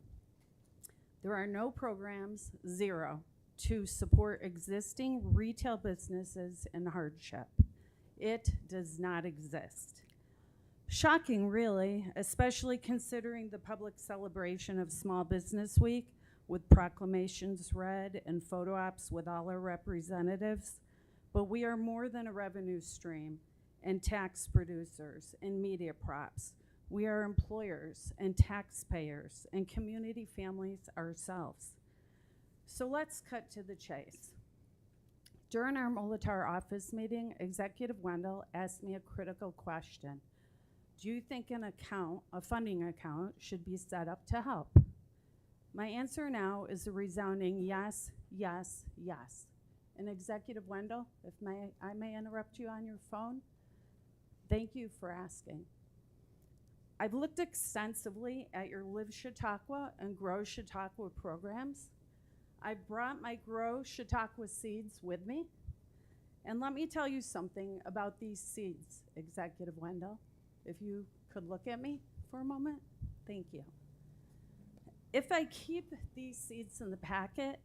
There are no programs, zero, to support existing retail businesses in hardship. It does not exist. Shocking, really, especially considering the public celebration of Small Business Week with proclamations read and photo ops with all our representatives. But we are more than a revenue stream and tax producers and media props. We are employers and taxpayers and community families ourselves. So let's cut to the chase. During our Molitar office meeting, Executive Wendell asked me a critical question. Do you think an account, a funding account, should be set up to help? My answer now is a resounding yes, yes, yes. And Executive Wendell, if I may interrupt you on your phone, thank you for asking. I've looked extensively at your Live Chautauqua and Grow Chautauqua programs. I brought my Grow Chautauqua seeds with me. And let me tell you something about these seeds, Executive Wendell. If you could look at me for a moment, thank you. If I keep these seeds in the packet,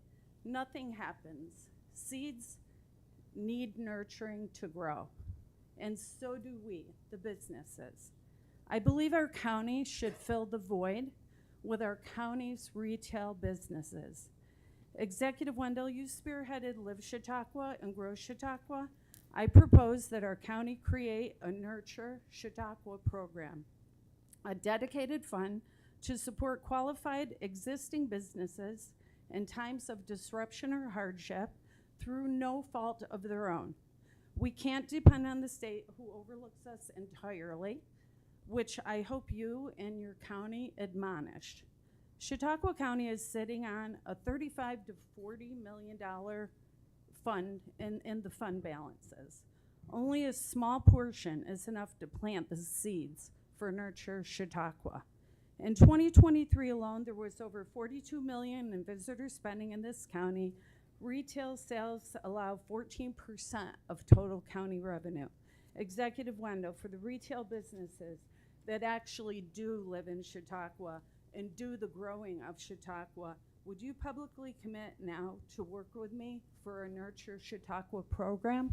nothing happens. Seeds need nurturing to grow, and so do we, the businesses. I believe our county should fill the void with our county's retail businesses. Executive Wendell, you spearheaded Live Chautauqua and Grow Chautauqua. I propose that our county create a Nurture Chautauqua program, a dedicated fund to support qualified existing businesses in times of disruption or hardship through no fault of their own. We can't depend on the state who overlooks us entirely, which I hope you and your county admonished. Chautauqua County is sitting on a $35 to $40 million fund in the fund balances. Only a small portion is enough to plant the seeds for Nurture Chautauqua. In 2023 alone, there was over 42 million in visitor spending in this county. Retail sales allow 14% of total county revenue. Executive Wendell, for the retail businesses that actually do live in Chautauqua and do the growing of Chautauqua, would you publicly commit now to work with me for a Nurture Chautauqua program?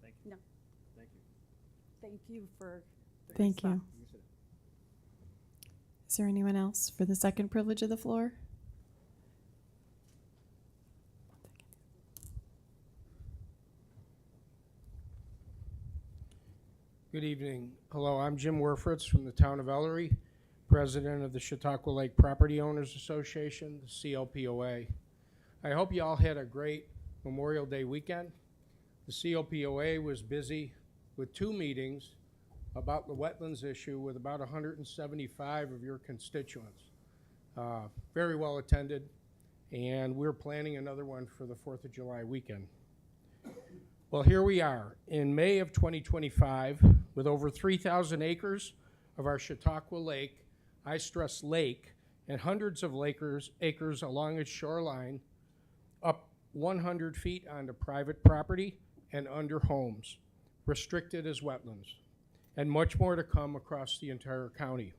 Thank you. No. Thank you. Thank you for the Thank you. response. Is there anyone else for the second privilege of the floor? Good evening. Hello, I'm Jim Werfritz from the town of Ellery, president of the Chautauqua Lake Property Owners Association, the CLPOA. I hope you all had a great Memorial Day weekend. The CLPOA was busy with 2 meetings about the wetlands issue with about 175 of your constituents. Very well attended, and we're planning another one for the 4th of July weekend. Well, here we are in May of 2025 with over 3,000 acres of our Chautauqua Lake, I stress lake, and hundreds of acres along its shoreline up 100 feet onto private property and under homes, restricted as wetlands, and much more to come across the entire county.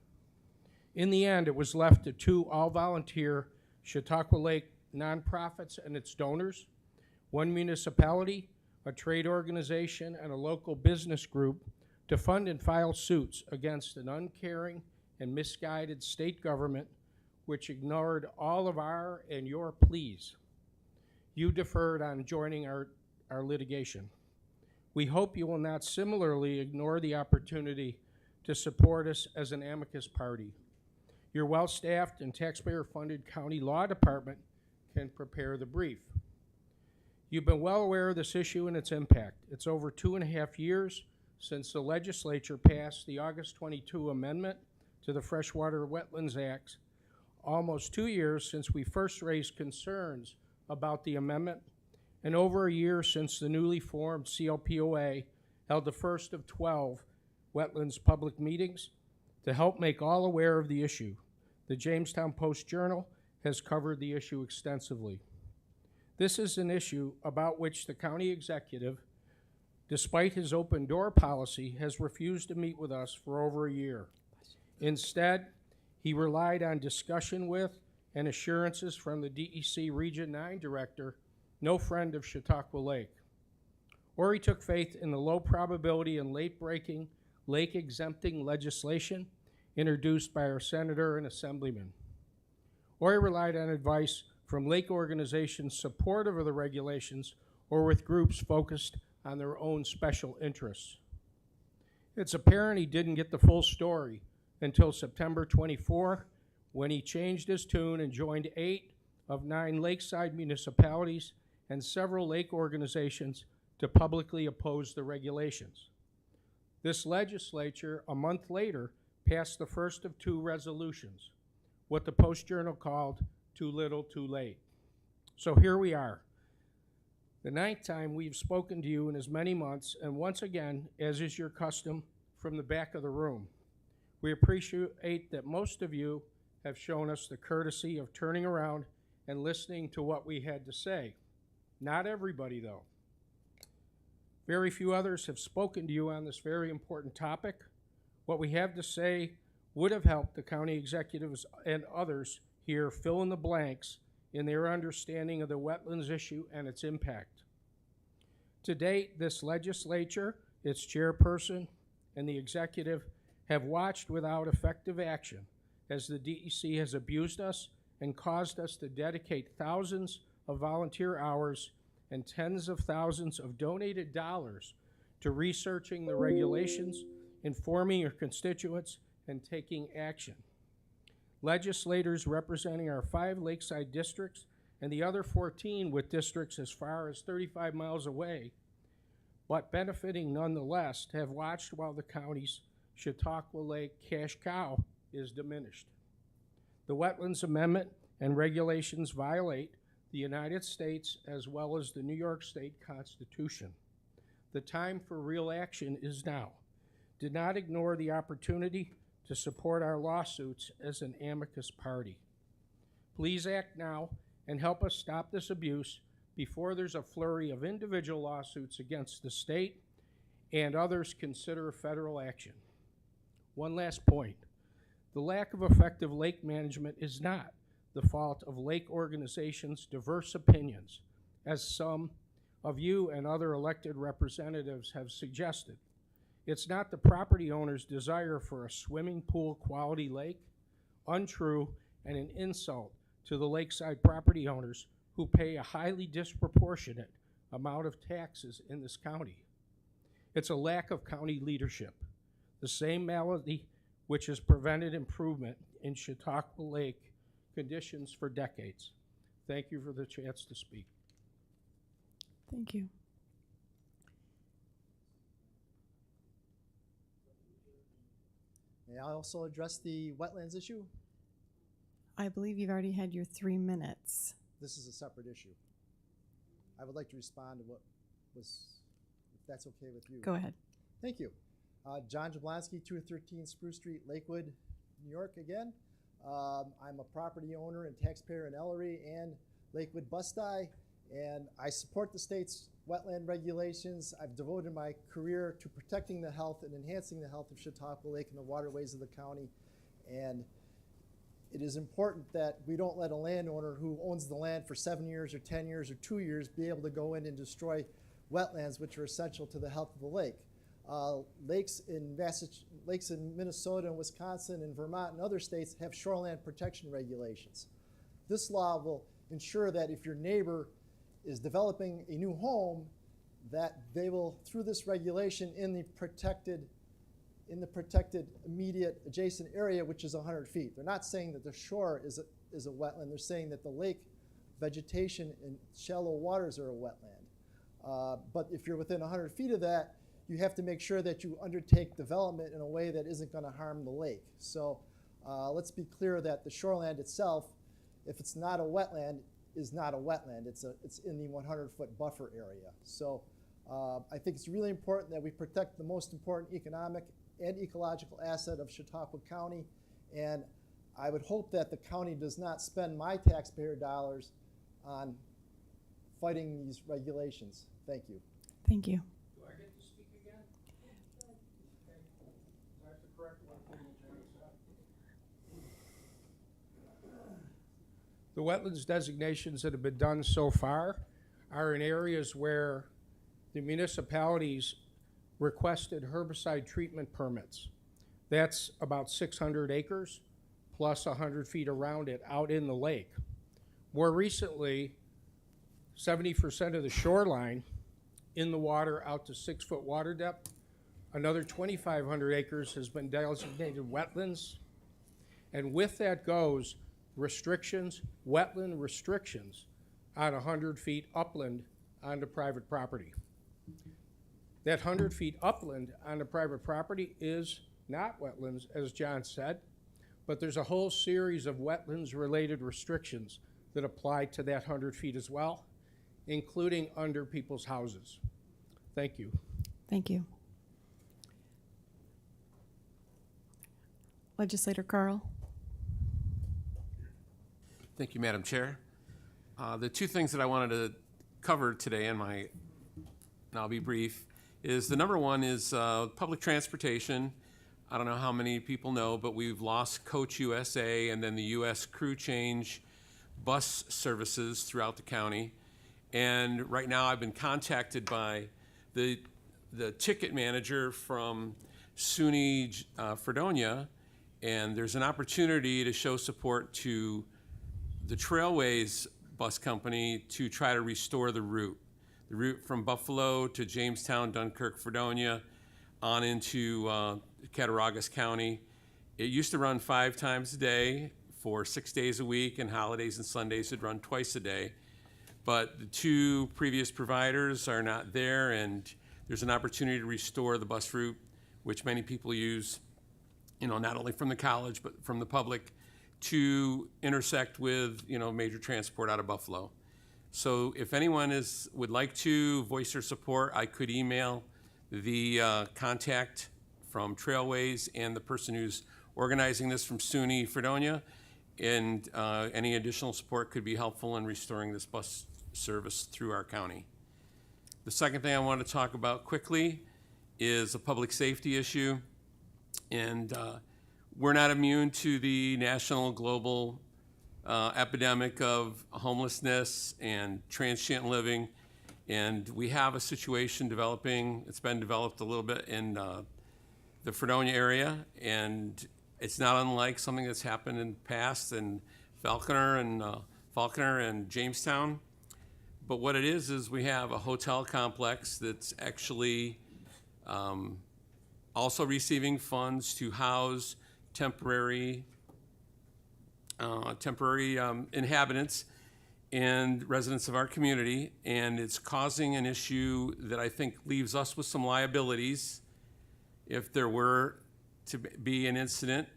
In the end, it was left to 2 all-volunteer Chautauqua Lake nonprofits and its donors, 1 municipality, a trade organization, and a local business group to fund and file suits against an uncaring and misguided state government which ignored all of our and your pleas. You deferred on joining our litigation. We hope you will not similarly ignore the opportunity to support us as an amicus party. Your well-staffed and taxpayer-funded county law department can prepare the brief. You've been well aware of this issue and its impact. It's over 2.5 years since the legislature passed the August 22 amendment to the Freshwater Wetlands Act, almost 2 years since we first raised concerns about the amendment, and over a year since the newly formed CLPOA held the first of 12 wetlands public meetings to help make all aware of the issue. The Jamestown Post-Journal has covered the issue extensively. This is an issue about which the county executive, despite his open door policy, has refused to meet with us for over a year. Instead, he relied on discussion with and assurances from the DEC Region 9 director, no friend of Chautauqua Lake. Or he took faith in the low probability and late-breaking lake exempting legislation introduced by our senator and assemblyman. Or he relied on advice from lake organizations supportive of the regulations or with groups focused on their own special interests. It's apparent he didn't get the full story until September 24, when he changed his tune and joined 8 of 9 lakeside municipalities and several lake organizations to publicly oppose the regulations. This legislature, a month later, passed the first of 2 resolutions, what the Post-Journal called too little, too late. So here we are, the 9th time we've spoken to you in as many months, and once again, as is your custom, from the back of the room. We appreciate that most of you have shown us the courtesy of turning around and listening to what we had to say. Not everybody, though. Very few others have spoken to you on this very important topic. What we have to say would have helped the county executives and others here fill in the blanks in their understanding of the wetlands issue and its impact. To date, this legislature, its chairperson, and the executive have watched without effective action as the DEC has abused us and caused us to dedicate thousands of volunteer hours and tens of thousands of donated dollars to researching the regulations, informing your constituents, and taking action. Legislators representing our 5 lakeside districts and the other 14 with districts as far as 35 miles away, but benefiting nonetheless, have watched while the county's Chautauqua Lake cash cow is diminished. The Wetlands Amendment and regulations violate the United States as well as the New York State Constitution. The time for real action is now. Do not ignore the opportunity to support our lawsuits as an amicus party. Please act now and help us stop this abuse before there's a flurry of individual lawsuits against the state and others consider federal action. One last point. The lack of effective lake management is not the fault of lake organizations' diverse opinions, as some of you and other elected representatives have suggested. It's not the property owner's desire for a swimming pool quality lake, untrue and an insult to the lakeside property owners who pay a highly disproportionate amount of taxes in this county. It's a lack of county leadership, the same malady which has prevented improvement in Chautauqua Lake conditions for decades. Thank you for the chance to speak. Thank you. May I also address the wetlands issue? I believe you've already had your 3 minutes. This is a separate issue. I would like to respond to what was, if that's okay with you. Go ahead. Thank you. John Jablonski, 213 Spruce Street, Lakewood, New York again. I'm a property owner and taxpayer in Ellery and Lakewood Busti, and I support the state's wetland regulations. I've devoted my career to protecting the health and enhancing the health of Chautauqua Lake and the waterways of the county. And it is important that we don't let a landowner who owns the land for 7 years or 10 years or 2 years be able to go in and destroy wetlands which are essential to the health of the lake. Lakes in Minnesota and Wisconsin and Vermont and other states have shoreland protection regulations. This law will ensure that if your neighbor is developing a new home, that they will, through this regulation in the protected immediate adjacent area, which is 100 feet. They're not saying that the shore is a wetland. They're saying that the lake vegetation and shallow waters are a wetland. But if you're within 100 feet of that, you have to make sure that you undertake development in a way that isn't going to harm the lake. So let's be clear that the shoreland itself, if it's not a wetland, is not a wetland. It's in the 100-foot buffer area. So I think it's really important that we protect the most important economic and ecological asset of Chautauqua County. And I would hope that the county does not spend my taxpayer dollars on fighting these regulations. Thank you. Thank you. Do I get to speak again? Okay. I have to correct one thing that Jenny said. The wetlands designations that have been done so far are in areas where the municipalities requested herbicide treatment permits. That's about 600 acres plus 100 feet around it out in the lake. More recently, 70% of the shoreline in the water out to 6-foot water depth. Another 2,500 acres has been designated wetlands. And with that goes restrictions, wetland restrictions on 100 feet upland onto private property. That 100 feet upland onto private property is not wetlands, as John said, but there's a whole series of wetlands-related restrictions that apply to that 100 feet as well, including under people's houses. Thank you. Thank you. Legislator Carl. Thank you, Madam Chair. The two things that I wanted to cover today and I'll be brief, is the number one is public transportation. I don't know how many people know, but we've lost Coach USA and then the US Crew Change bus services throughout the county. And right now I've been contacted by the ticket manager from SUNY Fredonia, and there's an opportunity to show support to the Trailways bus company to try to restore the route. the route from Buffalo to Jamestown, Dunkirk, Fredonia, on into Cattaraugus County. It used to run 5 times a day for 6 days a week, and holidays and Sundays it'd run twice a day. But the 2 previous providers are not there, and there's an opportunity to restore the bus route, which many people use, you know, not only from the college, but from the public, to intersect with, you know, major transport out of Buffalo. So if anyone would like to voice their support, I could email the contact from Trailways and the person who's organizing this from SUNY Fredonia, and any additional support could be helpful in restoring this bus service through our county. The second thing I want to talk about quickly is a public safety issue, and we're not immune to the national global epidemic of homelessness and transient living, and we have a situation developing. It's been developed a little bit in the Fredonia area, and it's not unlike something that's happened in the past in Faulkner and Jamestown. But what it is we have a hotel complex that's actually also receiving funds to house temporary inhabitants and residents of our community, and it's causing an issue that I think leaves us with some liabilities if there were to be an incident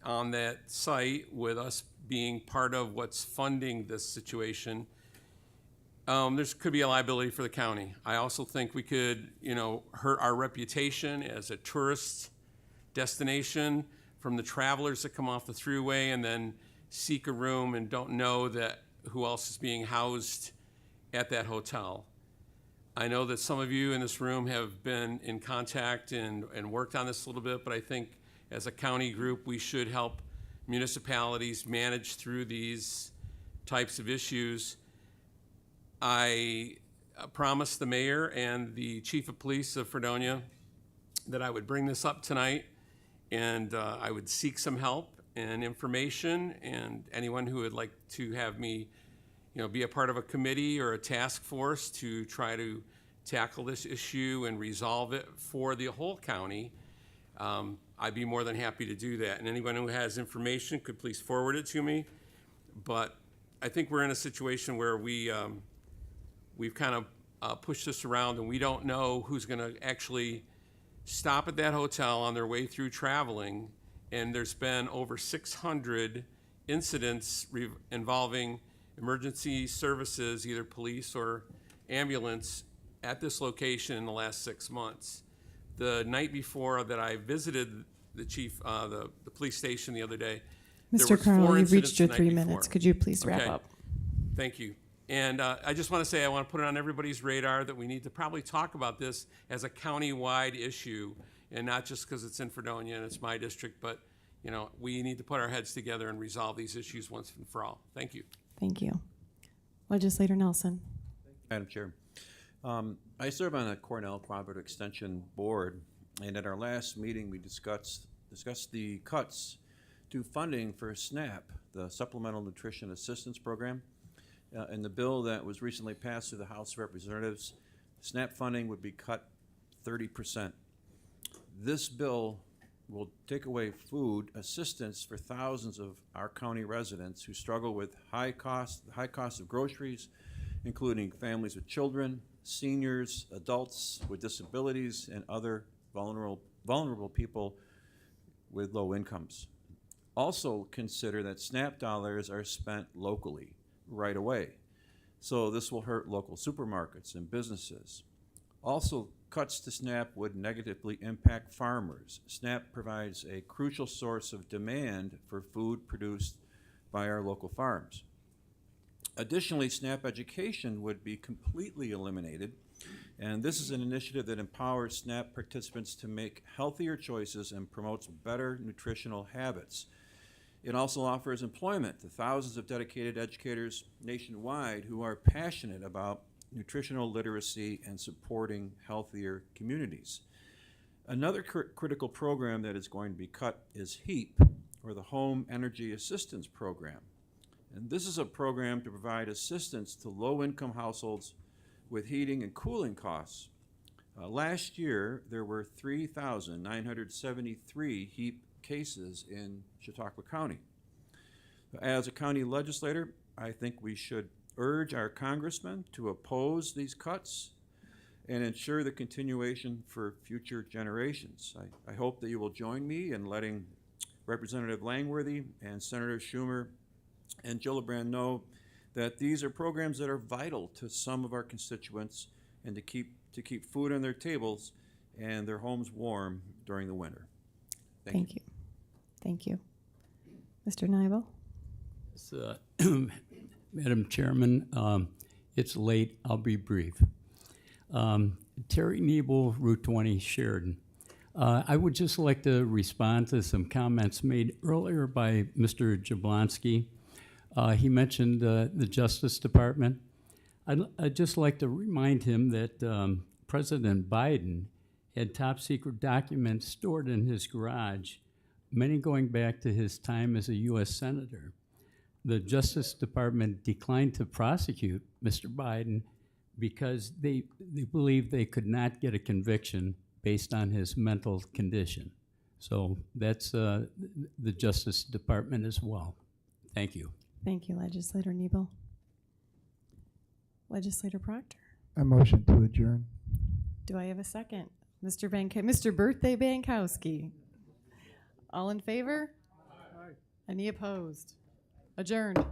on that site, with us being part of what's funding this situation. There could be a liability for the county. I also think we could, you know, hurt our reputation as a tourist destination from the travelers that come off the thruway and then seek a room and don't know that who else is being housed at that hotel. I know that some of you in this room have been in contact and worked on this a little bit, but I think as a county group, we should help municipalities manage through these types of issues. I promised the mayor and the chief of police of Fredonia that I would bring this up tonight, and I would seek some help and information, and anyone who would like to have me, you know, be a part of a committee or a task force to try to tackle this issue and resolve it for the whole county, I'd be more than happy to do that. And anyone who has information could please forward it to me. But I think we're in a situation where we've kind of pushed this around, and we don't know who's going to actually stop at that hotel on their way through traveling. And there's been over 600 incidents involving emergency services, either police or ambulance, at this location in the last 6 months. The night before that I visited the chief, the police station the other day, there Mr. was Carl, 4 you've incidents reached your the night 3 before. minutes. Could you please wrap Okay. up? Thank you. And I just want to say, I want to put it on everybody's radar that we need to probably talk about this as a county-wide issue, and not just because it's in Fredonia and it's my district, but, you know, we need to put our heads together and resolve these issues once and for all. Thank you. Thank you. Legislator Nelson. Madam Chair, I serve on a Cornell Cooperative Extension Board, and at our last meeting, we discussed the cuts to funding for SNAP, the Supplemental Nutrition Assistance Program. In the bill that was recently passed through the House of Representatives, SNAP funding would be cut 30%. This bill will take away food assistance for thousands of our county residents who struggle with high cost of groceries, including families with children, seniors, adults with disabilities, and other vulnerable people with low incomes. Also consider that SNAP dollars are spent locally right away. So this will hurt local supermarkets and businesses. Also, cuts to SNAP would negatively impact farmers. SNAP provides a crucial source of demand for food produced by our local farms. Additionally, SNAP education would be completely eliminated, and this is an initiative that empowers SNAP participants to make healthier choices and promotes better nutritional habits. It also offers employment to thousands of dedicated educators nationwide who are passionate about nutritional literacy and supporting healthier communities. Another critical program that is going to be cut is HEAP, or the Home Energy Assistance Program. And this is a program to provide assistance to low-income households with heating and cooling costs. Last year, there were 3,973 heat cases in Chautauqua County. As a county legislator, I think we should urge our congressmen to oppose these cuts and ensure the continuation for future generations. I hope that you will join me in letting Representative Langworthy and Senator Schumer and Gillibrand know that these are programs that are vital to some of our constituents and to keep food on their tables and their homes warm during the winter. Thank you. Thank you. Mr. Nibel? So, Madam Chairman, it's late. I'll be brief. Terry Nebel, Route 20, Sheridan. I would just like to respond to some comments made earlier by Mr. Jablonski. He mentioned the Justice Department. I'd just like to remind him that President Biden had top secret documents stored in his garage, many going back to his time as a U.S. Senator. The Justice Department declined to prosecute Mr. Biden because they believed they could not get a conviction based on his mental condition. So that's the Justice Department as well. Thank you. Thank you, Legislator Nebel. Legislator Proctor? I motion to adjourn. Do I have a second? Mr. Birthday Bankowski. All in favor? Aye. Any opposed? Adjourned.